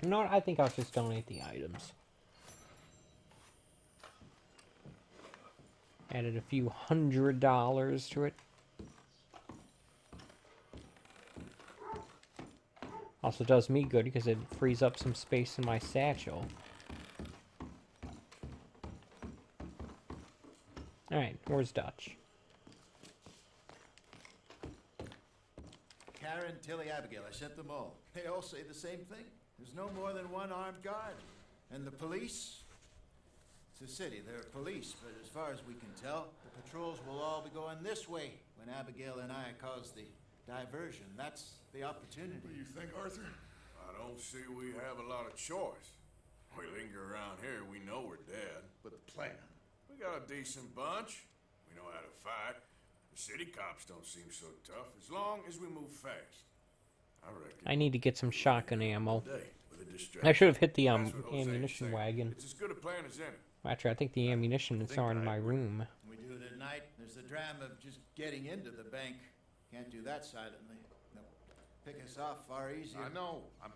You know what? I think I'll just donate the items. Added a few $100s to it. Also does me good because it frees up some space in my satchel. Alright, where's Dutch? Karen, Tilly, Abigail, I sent them all. They all say the same thing. There's no more than one armed guard. And the police? It's a city, there are police, but as far as we can tell, the patrols will all be going this way when Abigail and I cause the diversion. That's the opportunity. What do you think, Arthur? I don't see we have a lot of choice. We linger around here, we know we're dead. But the plan. We got a decent bunch. We know how to fight. The city cops don't seem so tough as long as we move fast. I reckon. I need to get some shotgun ammo. With a I distraction. should have hit the That's what Jose's ammunition saying. wagon. It's as good a plan as any. Actually, I think the ammunition is in my room. We do it at night. There's the drama of just getting into the bank. Can't do that silently. They'll pick us off far easier. I know. I'm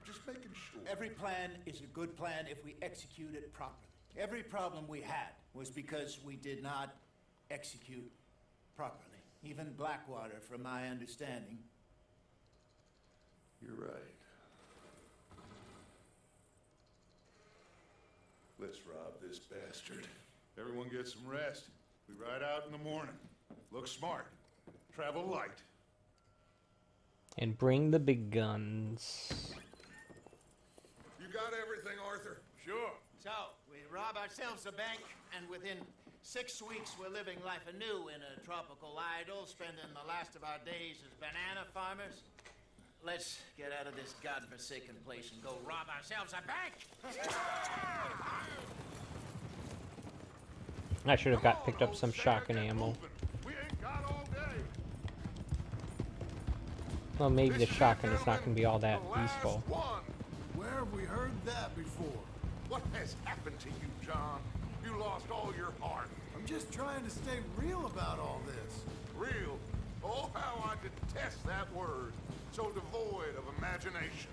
just making sure. Every plan is a good plan if we execute it properly. Every problem we had was because we did not execute properly. Even Blackwater, from my understanding. You're right. Let's rob this bastard. Everyone get some rest. We ride out in the morning. Look smart. Travel light. And bring the big guns. You got everything, Arthur? Sure. So, we rob ourselves a bank, and within 6 weeks we're living life anew in a tropical idyll, spending the last of our days as banana farmers. Let's get out of this godforsaken place and go rob ourselves a bank! I should have picked up some shotgun ammo. We ain't got all day. Well, maybe the shotgun is not going to be all that useful. Where have we heard that before? What has happened to you, John? You lost all your heart. I'm just trying to stay real about all this. Real? Oh, how I detest that word. So devoid of imagination.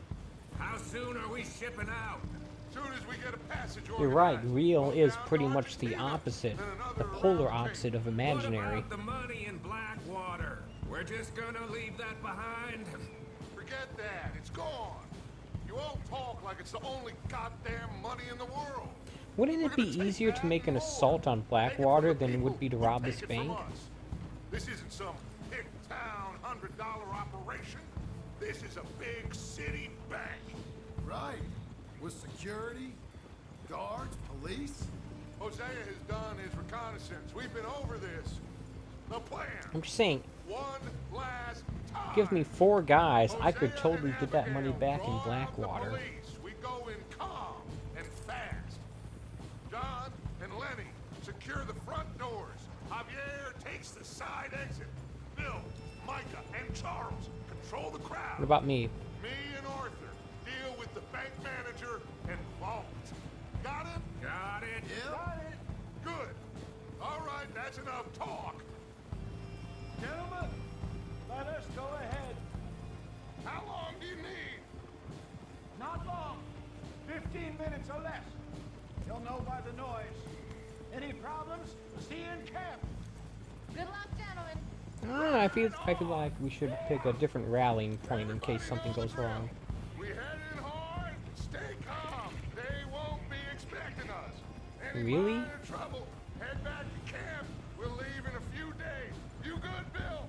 How soon are we shipping out? Soon as we get a passage You're right, organized. real is pretty much the opposite, the polar opposite of imaginary. What about the money in Blackwater? We're just gonna leave that behind? Forget that. It's gone. You all talk like it's the only goddamn money in the world. Wouldn't it be easier to make an assault on Blackwater than it would be to rob this bank? This isn't some hick town $100 operation. This is a big city bank. Right. With security, guards, police. Hosea has done his reconnaissance. We've been over this. The plan. I'm just saying, One last time. give me 4 guys, I could totally get that money back in Blackwater. We go in calm and fast. John and Lenny secure the front doors. Javier takes the side exit. Bill, Micah, and Charles control the crowd. What about me? Me and Arthur deal with the bank manager and vault. Got it? Got it. Yeah. Got it. Good. All right, that's enough talk. Gentlemen, let us go ahead. How long do you need? Not long. 15 minutes or less. You'll know by the noise. Any problems? See you in camp. Good luck, gentlemen. I feel like we should pick a different rallying point in case something goes wrong. We head in hard. Stay calm. They won't be expecting us. Any Really? minor trouble, head back to camp. We'll leave in a few days. You good, Bill?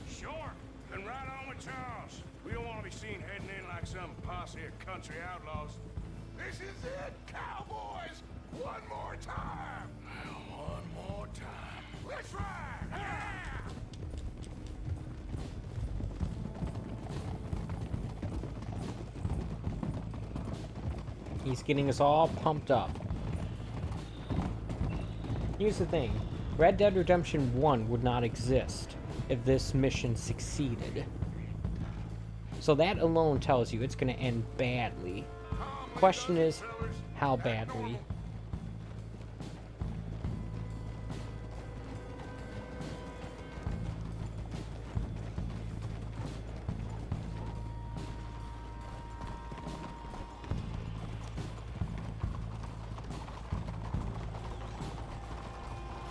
Sure. Then right on with Charles. We don't want to be seen heading in like some posse of country outlaws. This is it, cowboys. One more time. One more time. Let's ride. Yeah! He's getting us all pumped up. Here's the thing. Red Dead Redemption 1 would not exist if this mission succeeded. So that alone tells you it's going to end badly. Question is, how badly?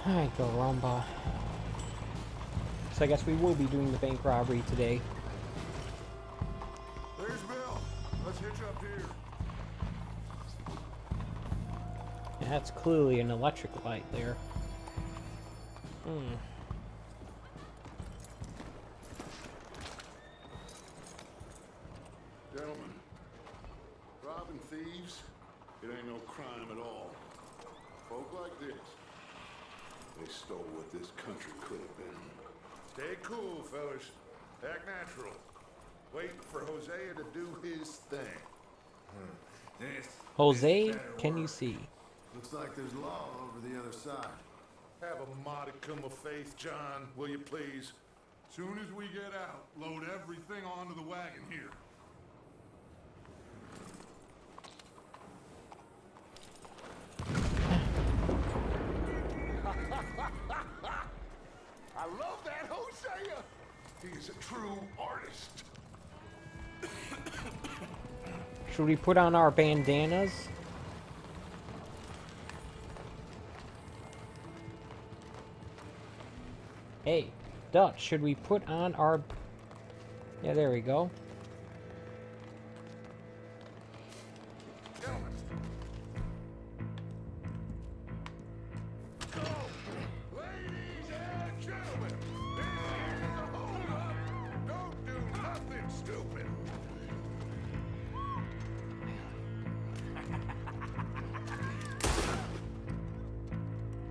Alright, go Rumba. So I guess we will be doing the bank robbery today. There's Bill. Let's hitch up here. Yeah, that's clearly an electric light there. Gentlemen, robbing thieves, it ain't no crime at all. Folk like this, they stole what this country could have been. Stay cool, fellas. Act natural. Wait for Hosea to do his thing. Jose, can you see? Looks like there's law over the other side. Have a modicum of faith, John, will you please? Soon as we get out, load everything onto the wagon here. I love that Hosea. He is a true artist. Should we put on our bandanas? Hey, Dutch, should we put on our... Yeah, there we go. Gentlemen. So, ladies and gentlemen, this is a hold-up. Don't do nothing stupid.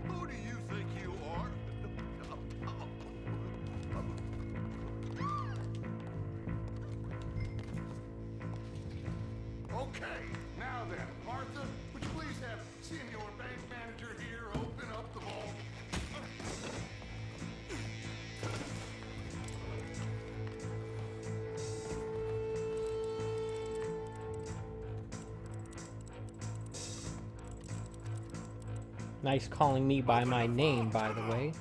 Who do you think you are? Okay, now then, Martha, would you please have Senior Bank Manager here open up the vault? Nice calling me by my name, by the way.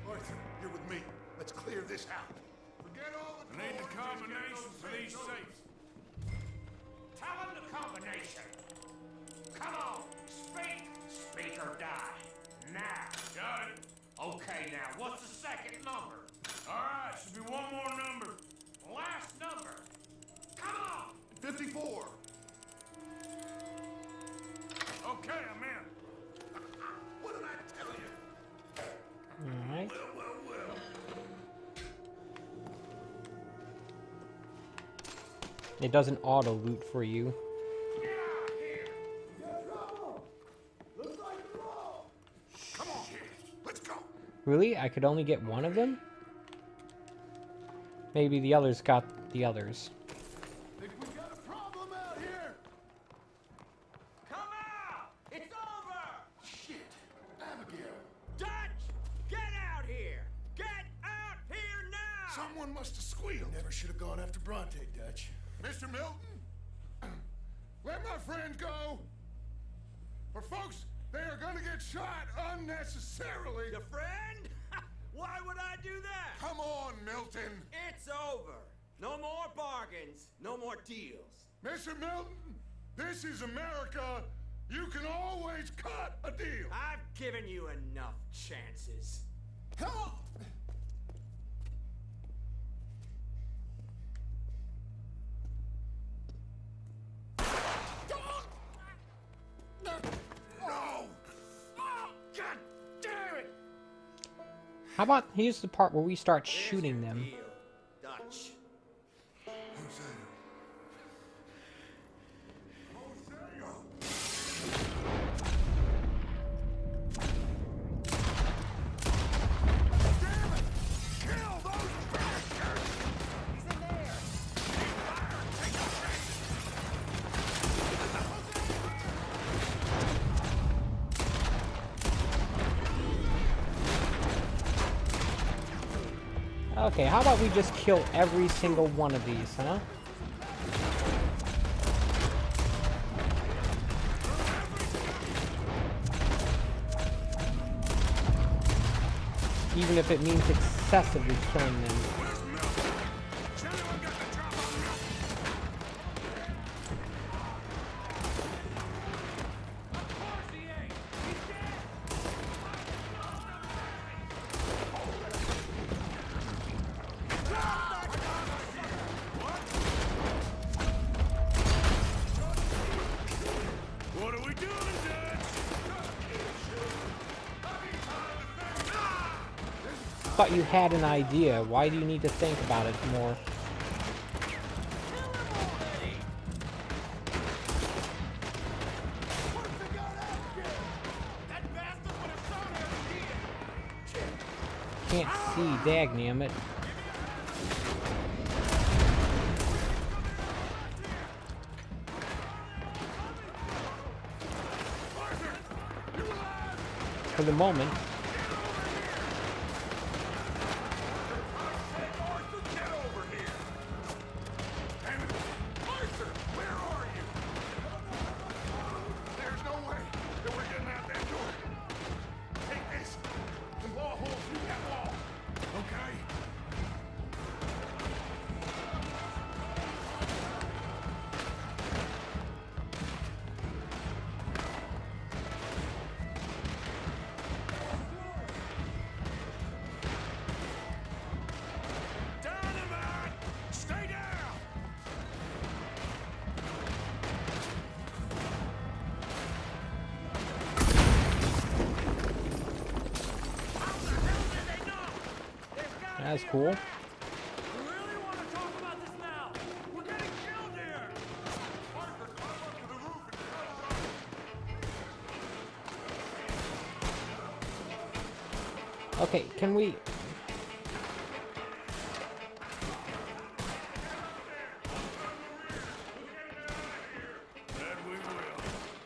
Arthur, you're with me. Let's clear this out. Forget all the I need the toys, combination just for get these those safes. Tell him the combination. Come on, speak or die. Now. Got it. Okay, now, what's the second number? All right, should be one more number. Last number. Come on. 54. Okay, I'm in. What did I tell you? Alright. Well. It doesn't auto-loot for you. Come on, let's go. Really? I could only get one of them? Maybe the others got the others. Think we got a problem out here? Come out! It's over! Shit. Abigail. Dutch! Get out here! Get out here now! Someone must have squealed. Never should have gone after Bronte, Dutch. Mr. Milton, let my friend go. Or folks, they are gonna get shot unnecessarily. Your friend? Why would I do that? Come on, Milton. It's over. No more bargains. No more deals. Mr. Milton, this is America. You can always cut a deal. I've given you enough chances. Help! God damn it! How about here's the part where we start shooting them. Deal, Dutch. Okay, how about we just kill every single one of these, huh? Even if it means excessively killing them. What are we doing, Dutch? Thought you had an idea. Why do you need to think about it more? Can't see, dagnammit. for the moment. Get over here! Damn it! Arthur, where are you? There's no way that we're getting out that door. Take this and blow a hole through that wall. Okay? Dynamite! Stay down! That's cool. Okay, can we...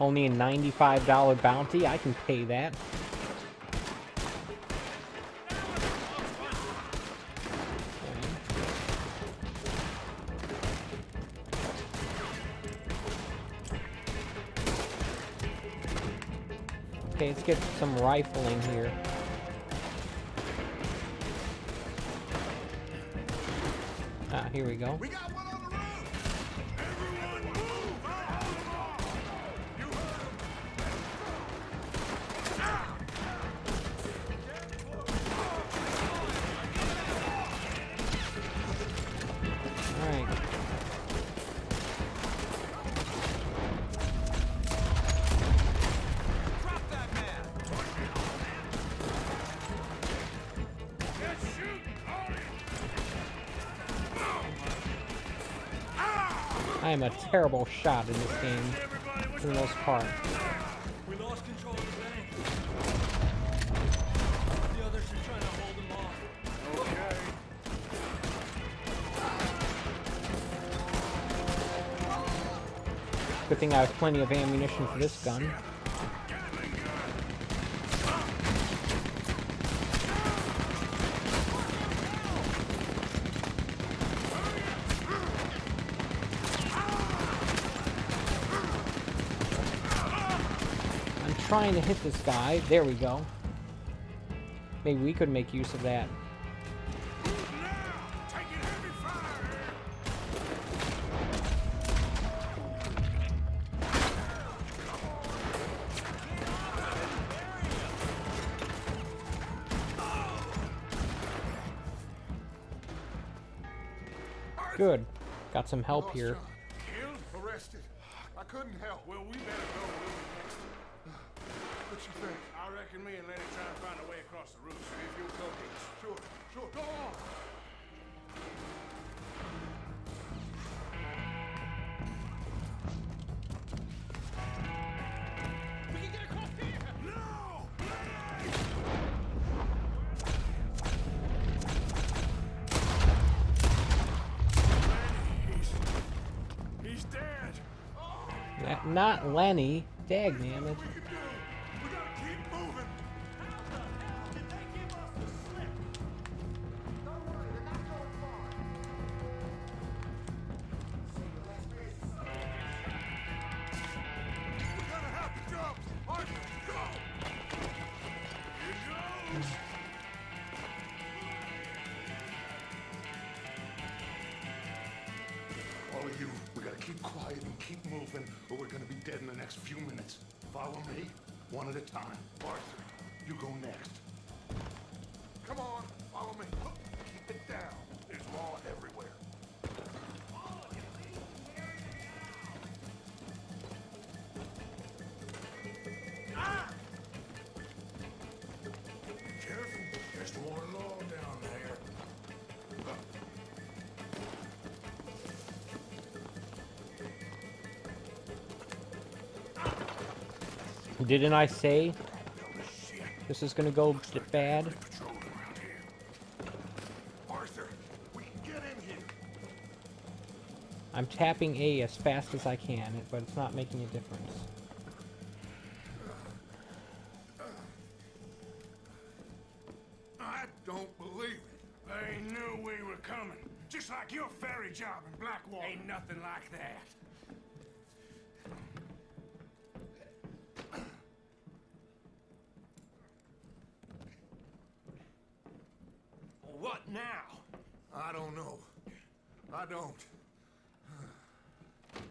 Only a $95 bounty? I can pay that. Okay, let's get some rifling here. Ah, here we go. We got one on the roof! Everyone move! Hold them off! You heard them! Ah! Alright. Drop that man! Just shoot! Hold it! I am a terrible shot in this game, for the most part. We lost control of the bank. The others are trying to hold them off. Okay. Good thing I have plenty of ammunition for this gun. I'm trying to hit this guy. There we go. Maybe we could make use of that. Good. Got some help here. Killed? Arrested? I couldn't help. Well, we better go. We'll be next. What you think? I reckon me and Lenny try and find a way across the roof. See if you'll go get us. Sure, sure. Go on. We can get across here! No! He's dead. Not Lenny. Dagnammit. We gotta keep moving. Did they give us the slip? Don't worry, they're not going far. We're gonna have to jump. Arthur, go. Here goes. All of you, we gotta keep quiet and keep moving, or we're gonna be dead in the next few minutes. Follow me, one at a time. Arthur, you go next. Come on, follow me. Keep it down. There's law everywhere. Ah! Careful, there's more law down there. Didn't I say this is gonna go bad? Arthur, we can get in here. I'm tapping A as fast as I can, but it's not making a difference. robbery job in Blackwater. Ain't nothing like that. What now? I don't know. I don't.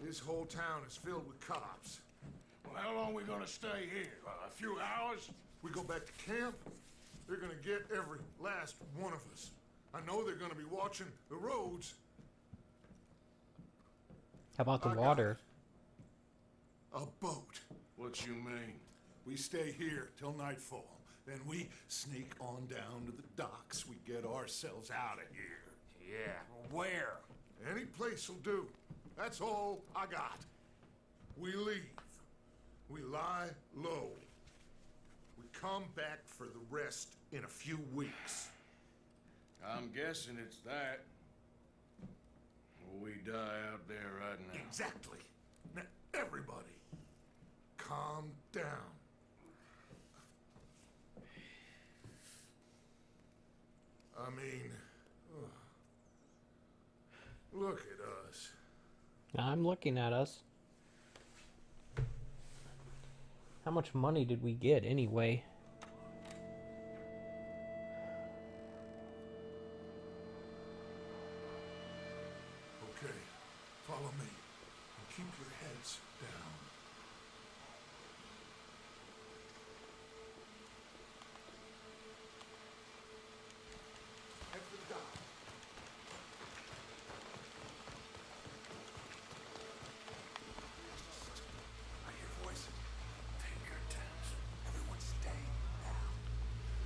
This whole town is filled with cops. Well, how long we gonna stay here? A few hours? We go back to camp, they're gonna get every last one of us. I know they're gonna be watching the roads. How about the water? A boat. What you mean? We stay here till nightfall. Then we sneak on down to the docks. We get ourselves out of here. Yeah, where? Any place will do. That's all I got. We leave. We lie low. We come back for the rest in a few weeks. I'm guessing it's that. Or we die out there right now. Exactly. Now, everybody, calm down. I mean, look at us. I'm looking at us. How much money did we get anyway? Okay, follow me. And keep your heads down. Head for the dock. I hear voices. Take your temps. Everyone stay down.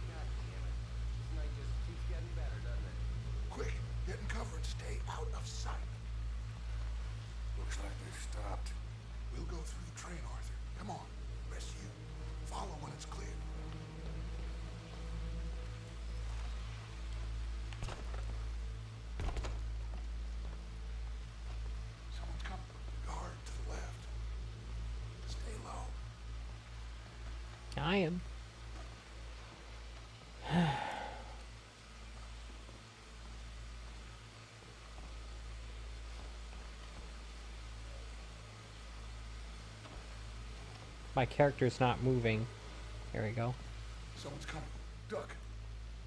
God damn it. This night just keeps getting better, doesn't it? Quick, get in cover and stay out of sight. Looks like they've stopped. We'll go through the train, Arthur. Come on, rest you. Follow when it's clear. Someone's coming. Guard to the left. Stay low. I am. My character's not moving. There we go. Someone's coming. Duck.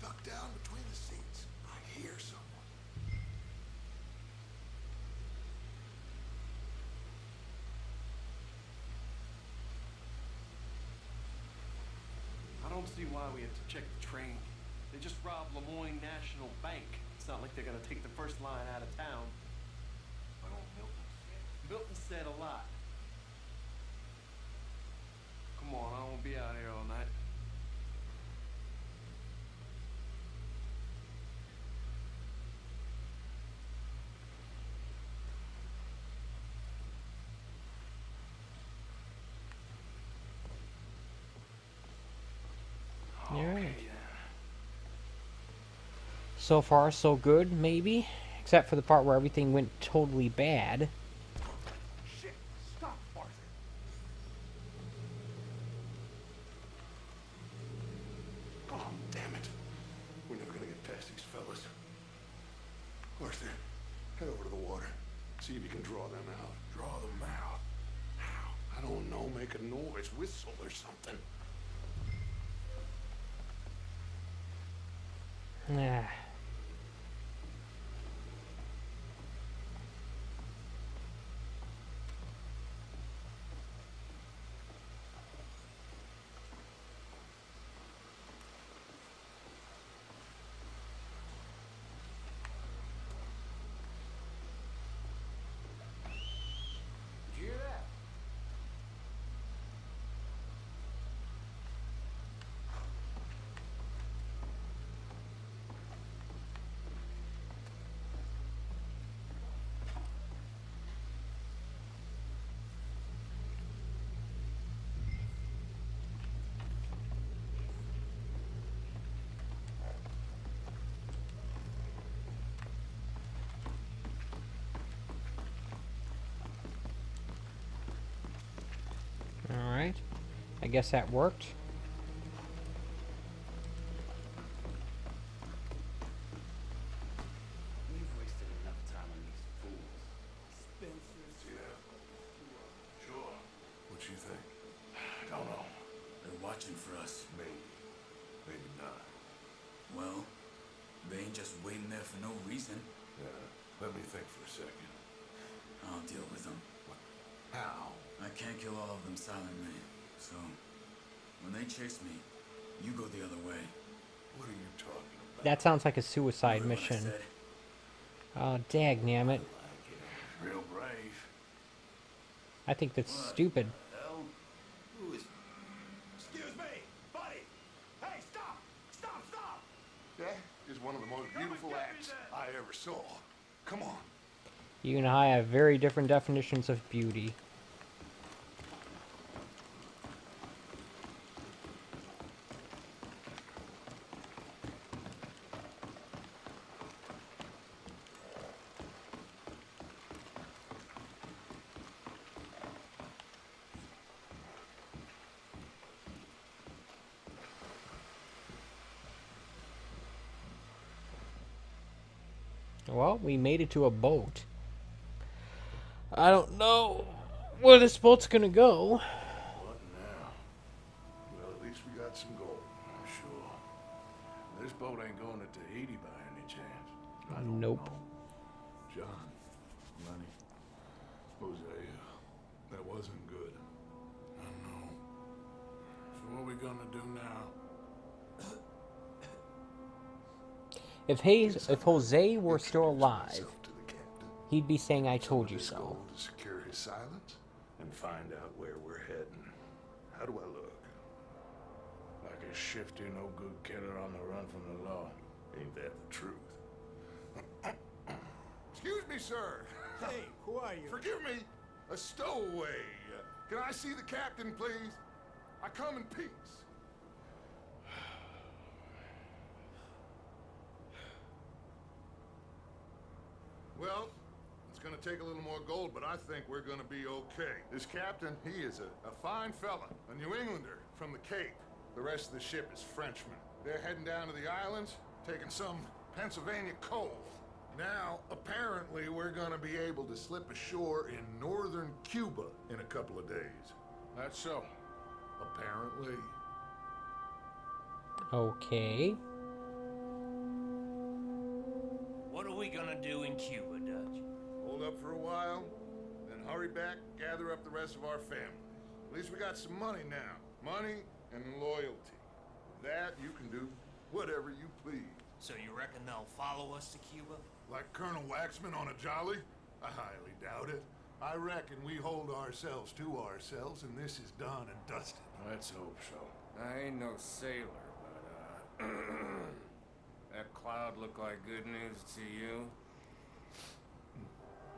Duck down between the seats. I hear someone. I don't see why we have to check the train. They just robbed Lemoyne National Bank. It's not like they're gonna take the first line out of town. What old Milton said a lot. Come on, I don't wanna be out here all night. Alright. So far, so good, maybe? Except for the part where everything went totally bad. Shit! Stop, Arthur! Oh, damn it. We're never gonna get past these fellas. Arthur, head over to the water. See if you can draw them out. Draw them out? How? I don't know. Make a noise. Whistle or something. Ah. Did you hear that? Alright. I guess that worked. We've wasted enough time on these watching for us. Maybe. Maybe not. Well, they ain't just waiting there for no reason. Yeah, let me think for a second. I'll deal with them. How? I can't kill all of them silently, so when they chase me, you go the other way. What are you talking about? That sounds like a suicide Remember what I mission. said? Oh, dagnamit. Real brave. I think that's stupid. Hell, who is... Excuse me, buddy! Hey, stop! Stop, stop! That is one of the most beautiful acts I ever saw. Come on. You and I have very different definitions of beauty. Well, we made it to a boat. I don't know where this boat's gonna go. What now? Well, at least we got some gold. I'm sure. This boat ain't going to Tahiti by any chance. Nope. John, money. Hosea, that wasn't good. I know. So what are we gonna do now? If Jose were still alive, he'd be saying, "I told you so." Gold to secure his silence and find out where we're heading. How do I look? Like a shifty, no-good killer on the run from the law. Ain't that the truth? Excuse me, sir. Hey, who are you? Forgive me. A stowaway. Can I see the captain, please? I come in peace. Well, it's gonna take a little more gold, but I think we're gonna be okay. This captain, he is a fine fella, a New Englander from the Cape. The rest of the ship is Frenchmen. They're heading down to the islands, taking some Pennsylvania coal. Now, apparently, we're gonna be able to slip ashore in northern Cuba in a couple of days. That's so. Apparently. Okay. What are we gonna do in Cuba, Dutch? Hold up for a while, then hurry back, gather up the rest of our family. At least we got some money now. Money and loyalty. That you can do whatever you please. So you reckon they'll follow us to Cuba? Like Colonel Waxman on a jolly? I highly doubt it. I reckon we hold ourselves to ourselves and this is done and dusted. Let's hope so. I ain't no sailor, but, that cloud look like good news to you?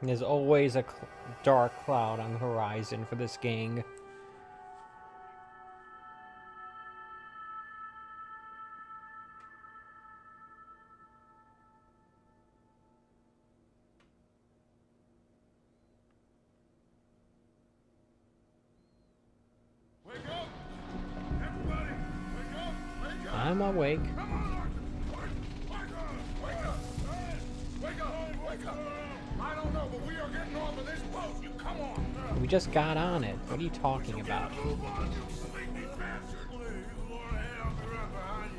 There's always a dark cloud on the horizon for this gang. Wake up! Everybody! Wake up! Wake up! I'm awake. Come on, Arthur! Wake up! Wake up! Wake up! Wake up! I don't know, but we are getting off of this boat. You come on! We just got on it. What are you talking about? Move on, you sleepy bastard! You want to head up the run behind you?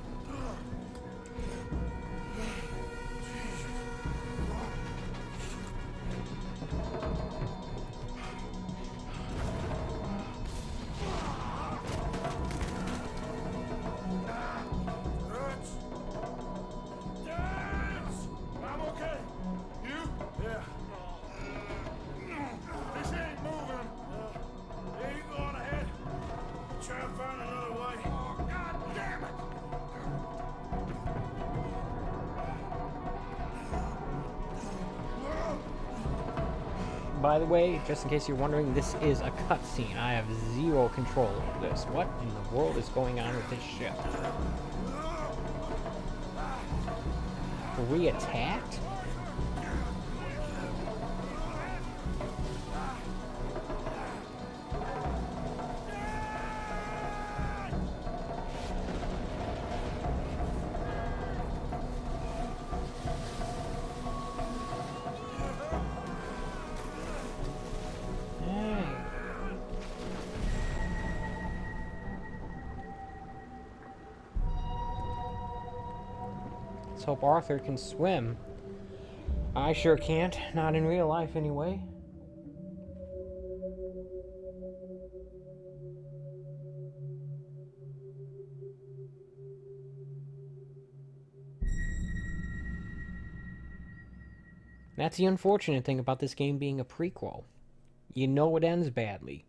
I'm okay. You? Yeah. This ain't moving. Yeah, you go on ahead. Try and find another way. Oh, God damn it! By the way, just in case you're wondering, this is a cutscene. I have zero control over this. What in the world is going on with this ship? Were we attacked? hope Arthur can swim. I sure can't. Not in real life, anyway. That's the unfortunate thing about this game being a prequel. You know it ends badly.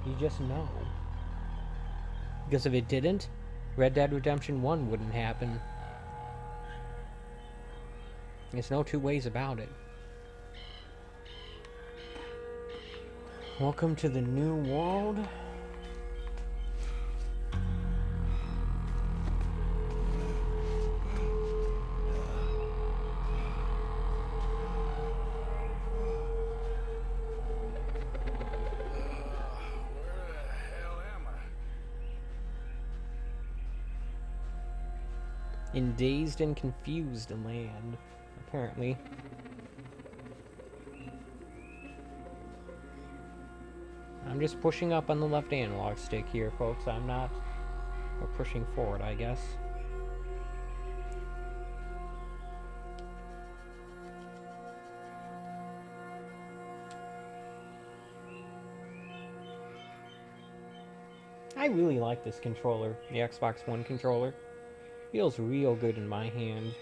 You just know. Because if it didn't, Red Dead Redemption 1 wouldn't happen. There's no two ways about it. Welcome to the new world. In dazed and confused land, apparently. I'm just pushing up on the left analog stick here, folks. I'm not pushing forward, I guess. I really like this controller, the Xbox One controller. Feels real good in my hand.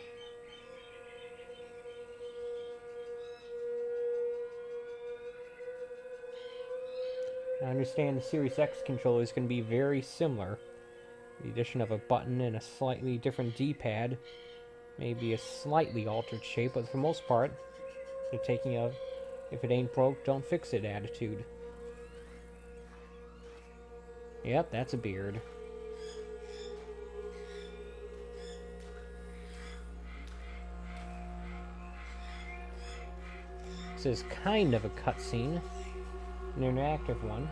I understand the Series X controller is going to be very similar. The addition of a button and a slightly different D-pad. Maybe a slightly altered shape, but for the most part, they're taking a if it ain't broke, don't fix it attitude. Yep, that's a beard. This is kind of a cutscene, an interactive one.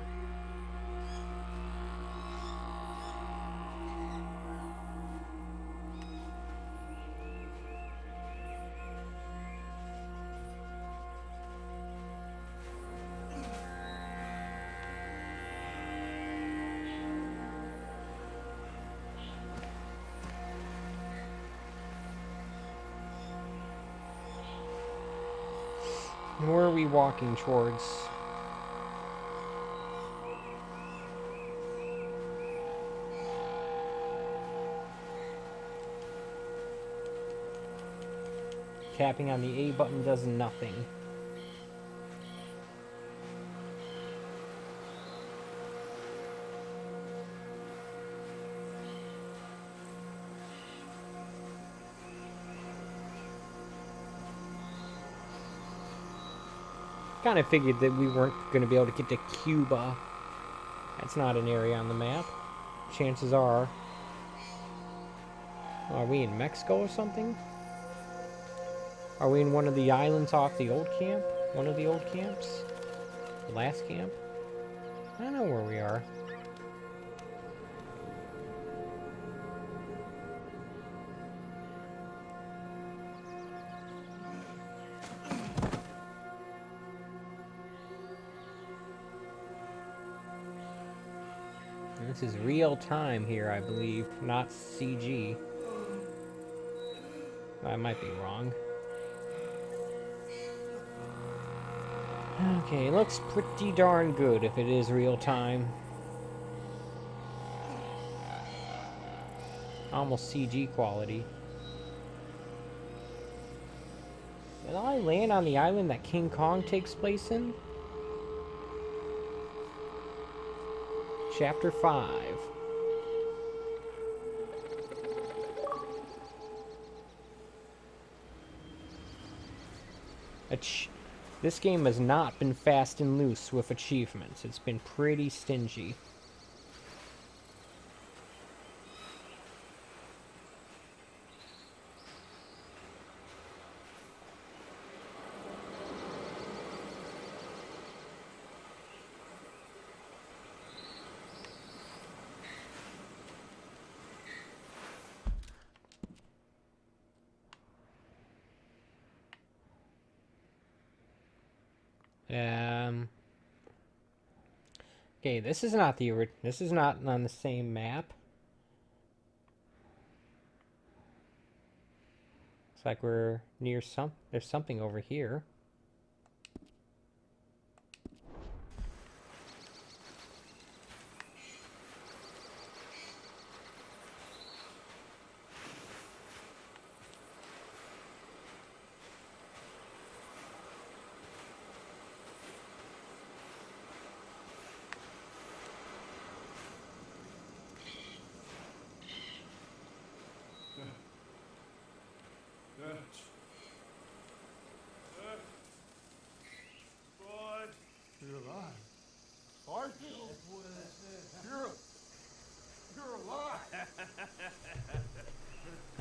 Where are we walking towards? Tapping on the A button does nothing. Kind of figured that we weren't going to be able to get to Cuba. That's not an area on the map. Chances are we in Mexico or something? Are we in one of the islands off the old camp? One of the old camps? The last camp? I don't know where we are. This is real time here, I believe, not CG. I might be wrong. Okay, looks pretty darn good if it is real time. Almost CG quality. Did I land on the island that King Kong takes place in? Chapter 5. This game has not been fast and loose with achievements. It's been pretty stingy. Okay, this is not on the same map. like we're near there's something over here. Bud, you're alive. Aren't you? You're alive.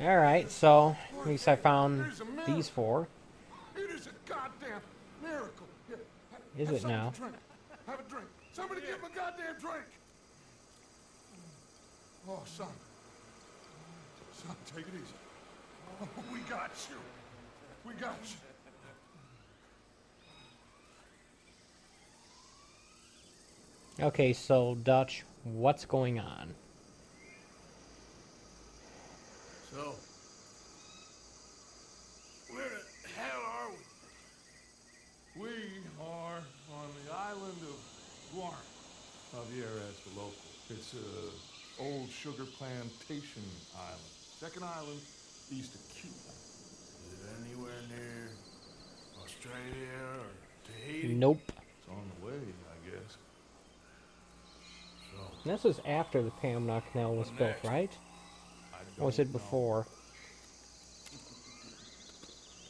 Alright, so at least I found these four. It is a goddamn miracle. Here, Is have it something now? to drink. Have a drink. Somebody give him a goddamn drink. Oh, son. Son, take it easy. Oh, we got you. We got you. Okay, so Dutch, what's going on? So, where the hell are we? We are on the island of Guarn. Javier as the local. It's a old sugar plantation island. Second island east of Cuba. Is it anywhere near Australia or Tahiti? Nope. It's on the way, I guess. So, This was after the Panama Canal was built, right? Or was it before?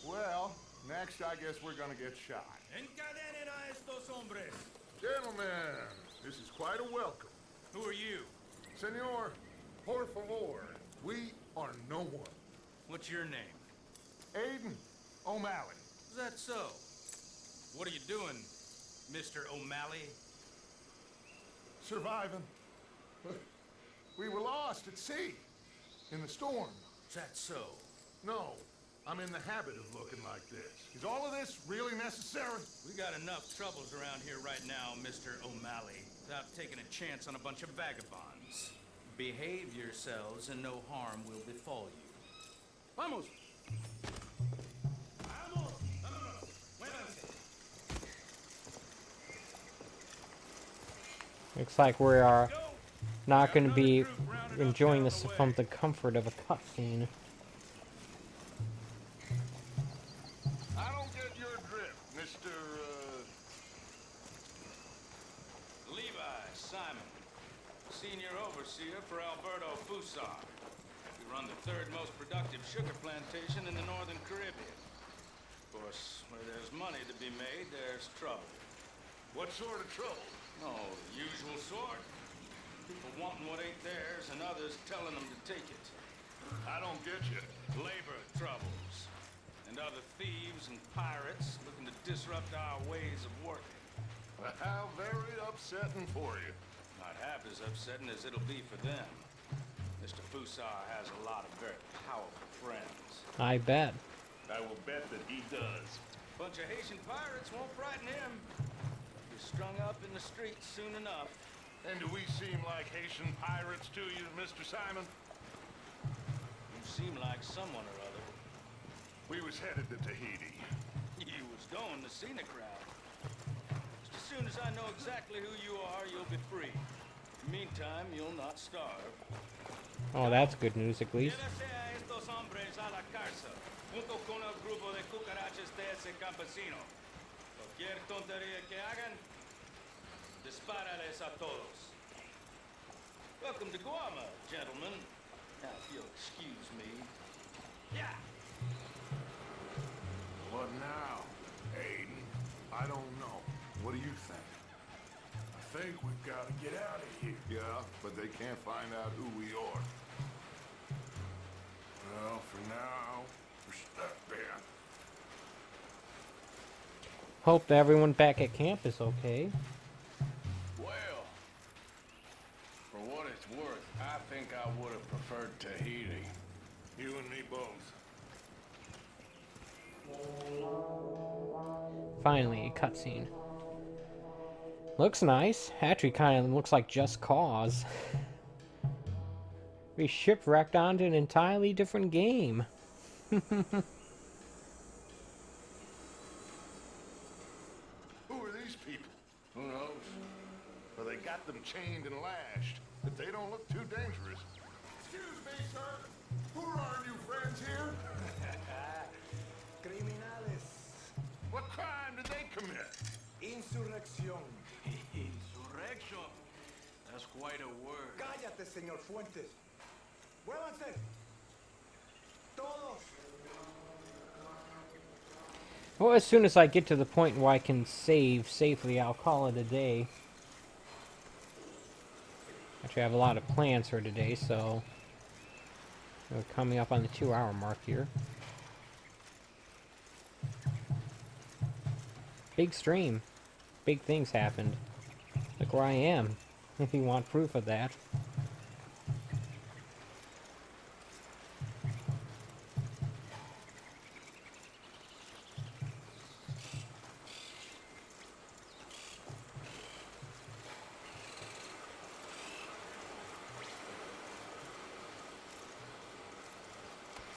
Well, next I guess we're gonna get shot. Encadenen a estos hombres. Gentlemen, this is quite a welcome. Who are you? Senor, por favor, we are no one. What's your name? Aiden O'Malley. Is that so? What are you doing, Mr. O'Malley? Surviving. We were lost at sea. In the storm. Is that so? No, I'm in the habit of looking like this. Is all of this really necessary? We got enough troubles around here right now, Mr. O'Malley, without taking a chance on a bunch of vagabonds. Behave yourselves and no harm will befall you. Vamos! Vamos! Vámonos! Muévanse! Looks like we are not going to be enjoying this from the comfort of a cutscene. I don't get your drift, Mr. Levi Simon, senior overseer for Alberto Fusar. We run the third most productive sugar plantation in the Northern Caribbean. Of course, where there's money to be made, there's trouble. What sort of trouble? Oh, the usual sort. People wanting what ain't theirs and others telling them to take it. I don't get you. Labor troubles. And other thieves and pirates looking to disrupt our ways of working. How very upsetting for you. Not half as upsetting as it'll be for them. Mr. Fusar has a lot of very powerful friends. I bet. I will bet that he does. Bunch of Haitian pirates won't frighten him. He's strung up in the streets soon enough. And do we seem like Haitian pirates to you, Mr. Simon? You seem like someone or other. We was headed to Tahiti. You was going to see the crowd. Just as soon as I know exactly who you are, you'll be free. Meantime, you'll not starve. Oh, that's good news at least. Llévese a estos hombres a la cárcel, junto con el grupo de cucarachas de ese campesino. Cualquier tontería que hagan, dispárales a todos. Welcome to Guam, gentlemen. Now, if you'll excuse me. Yeah! What now, Aiden? I don't know. What do you think? I think we've got to get out of here. Yeah, but they can't find out who we are. Well, for now, we're stuck there. Hope everyone back at camp is okay. Well, for what it's worth, I think I would have preferred Tahiti. You and me both. Finally, a cutscene. Looks nice. Actually, kind of looks like Just Cause. We shipwrecked onto an entirely different game. people? Who knows? Well, they got them chained and lashed, but they don't look too dangerous. Excuse me, sir. Who are our new friends here? Criminales. What crime did they commit? Insurrección. Insurrection. That's quite a word. Cállate, señor Fuentes. Muévanse. Todos. Well, as soon as I get to the point where I can save safely, I'll call it a day. Actually, I have a lot of plans for today, so we're coming up on the 2-hour mark here. Big stream. Big things happened. Look where I am, if you want proof of that.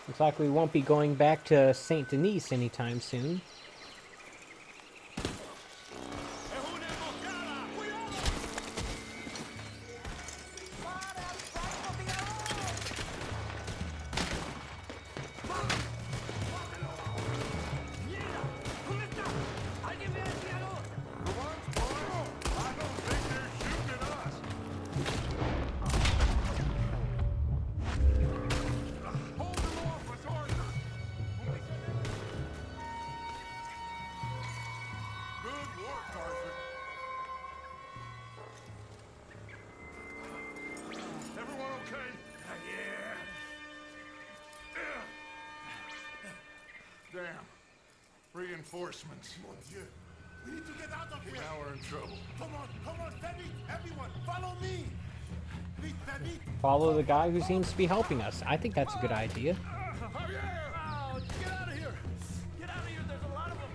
Looks like we won't be going back to St. Denis anytime soon. Damn. Reinforcements. Mon Dieu. We need to get out of here. Now we're in trouble. Come on, vite, everyone, follow me. Vite, vite. Follow the guy who seems to be helping us. I think that's a good idea. Oh, get out of here. Get out of here. There's a lot of them.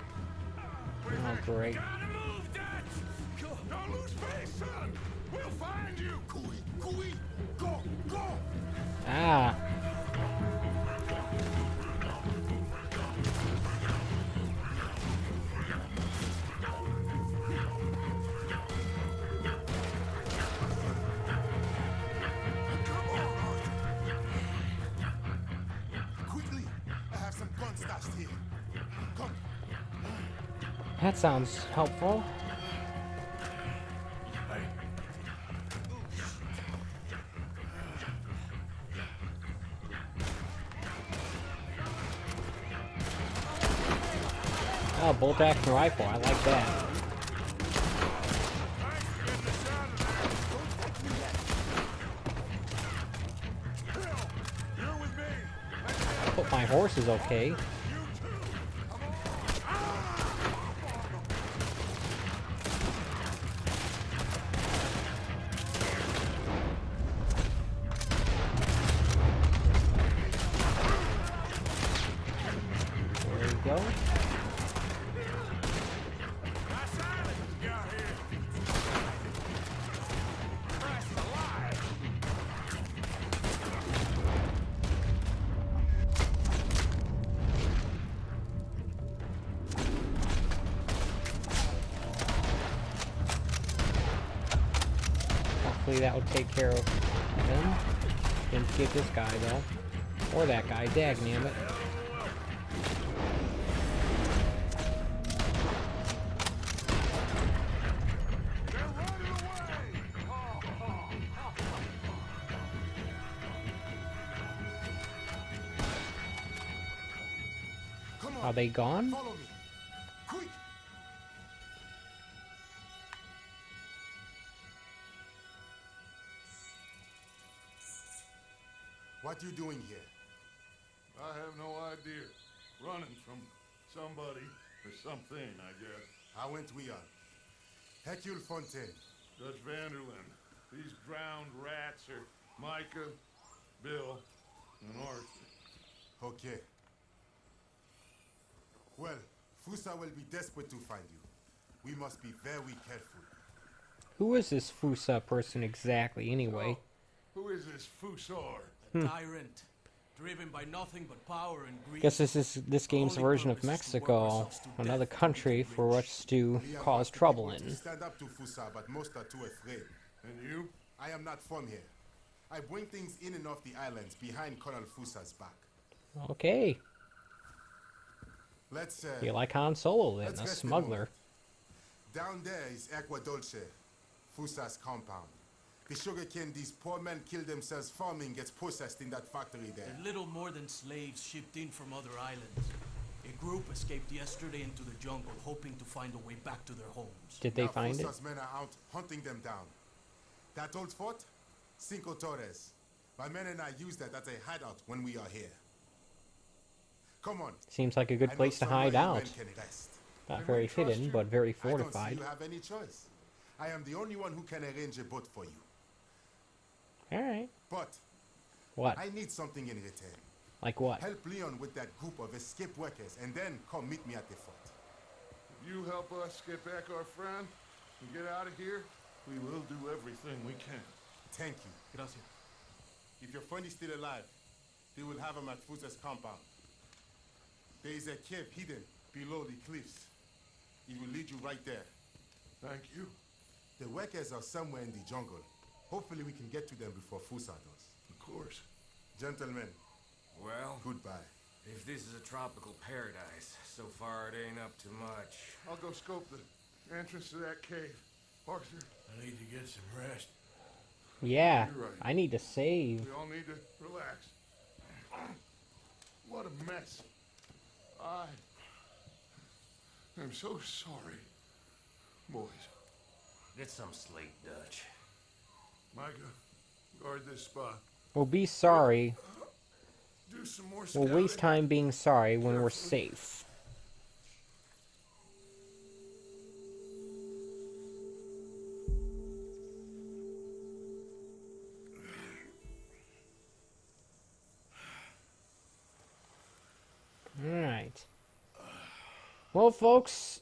Oh, great. Gotta move, Dutch. Don't lose face, son. We'll find you. Cooey, go. Ah. Quickly, I have some guns stashed here. Come. That sounds helpful. Oh, bolt action rifle. I like that. Hope my horse is okay. There we go. Hopefully that will take care of him. Didn't get this guy though. Or that guy, dagnammit. Are they gone? Follow me. Quick. What are you doing here? I have no idea. Running from somebody or something, I guess. How went we on? Hercule Fontaine. Dutch Vanderlyn. These drowned rats are Micah, Bill, and Arthur. Okay. Well, Fusa will be desperate to find you. We must be very careful. Who is this Fusa person exactly, anyway? Who is this Fusar? A tyrant. driven by nothing but power and greed. Guess this is this game's version of Mexico, another country for us to cause trouble in. Stand up to Fusa, but most are too afraid. And you? I am not from here. I bring things in and off the islands behind Colonel Fusa's back. Okay. Let's You like Han Solo then, let's a rest a smuggler. Down there is Agua Dulce, Fusa's compound. The sugarcane these poor men kill themselves farming gets processed in that factory there. They're little more than slaves shipped in from other islands. A group escaped yesterday into the jungle, hoping to find a way back to their homes. Did they find it? Fusa's men are out hunting them down. That old fort? Cinco Torres. My men and I use that as a hideout when we are here. Come on. Seems like a good place to hide out. Not very hidden, but very I don't see fortified. you have any choice. I am the only one who can arrange a boat for you. Alright. But What? I need something in return. Like what? Help Leon with that group of escaped workers and then come meet me at the fort. If you help us get back our friend and get out of here, we will do everything we can. Thank you. Gracias. If your friend is still alive, they will have him at Fusa's compound. There is a cave hidden below the cliffs. It will lead you right there. Thank you. The workers are somewhere in the jungle. Hopefully we can get to them before Fusa does. Of course. Gentlemen, Well, goodbye. if this is a tropical paradise, so far it ain't up to much. I'll go scope the entrance to that cave. Arthur, I need to get some rest. Yeah, You're right. I need to save. we all need to relax. What a mess. I am so sorry. Boys, Get some slate, Dutch. Micah, guard this spot. We'll be sorry. Do some more We'll waste scouting. time being sorry when we're safe. Alright. Well, folks,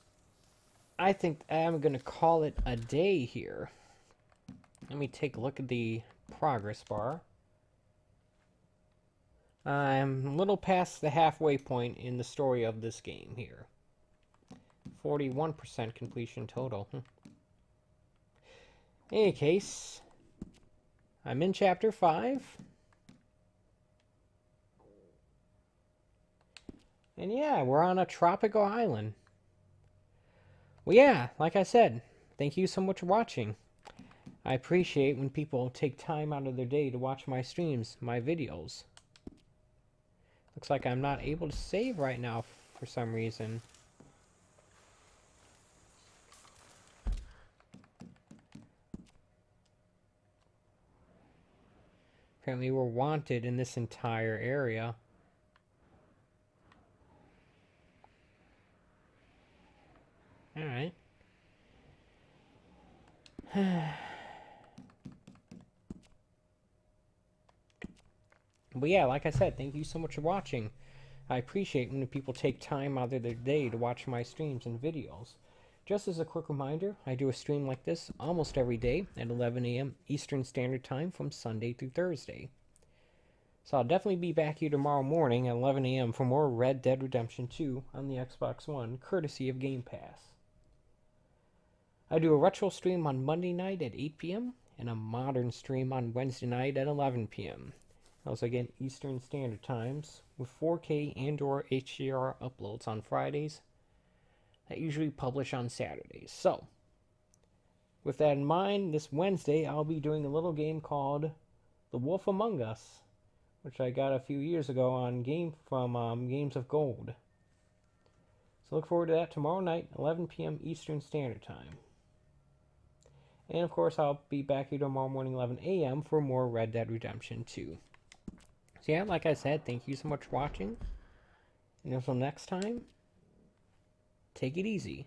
I think I'm going to call it a day here. Let me take a look at the progress bar. I'm a little past the halfway point in the story of this game here. 41% completion total. In any case, I'm in Chapter 5. And yeah, we're on a tropical island. Well, yeah, like I said, thank you so much for watching. I appreciate when people take time out of their day to watch my streams, my videos. Looks like I'm not able to save right now for some reason. Apparently we're wanted in this entire area. Alright. But yeah, like I said, thank you so much for watching. I appreciate when people take time out of their day to watch my streams and videos. Just as a quick reminder, I do a stream like this almost every day at 11 a.m. Eastern Standard Time from Sunday through Thursday. So I'll definitely be back here tomorrow morning at 11 a.m. for more Red Dead Redemption 2 on the Xbox One, courtesy of Game Pass. I do a retro stream on Monday night at 8 p.m. and a modern stream on Wednesday night at 11 p.m. Also again, Eastern Standard Times, with 4K and/or HDR uploads on Fridays that usually publish on Saturdays. So, with that in mind, this Wednesday I'll be doing a little game called The Wolf Among Us, which I got a few years ago on Games of Gold. So look forward to that tomorrow night, 11 p.m. Eastern Standard Time. And of course, I'll be back here tomorrow morning, 11 a.m. for more Red Dead Redemption 2. So yeah, like I said, thank you so much for watching. And until next time, take it easy.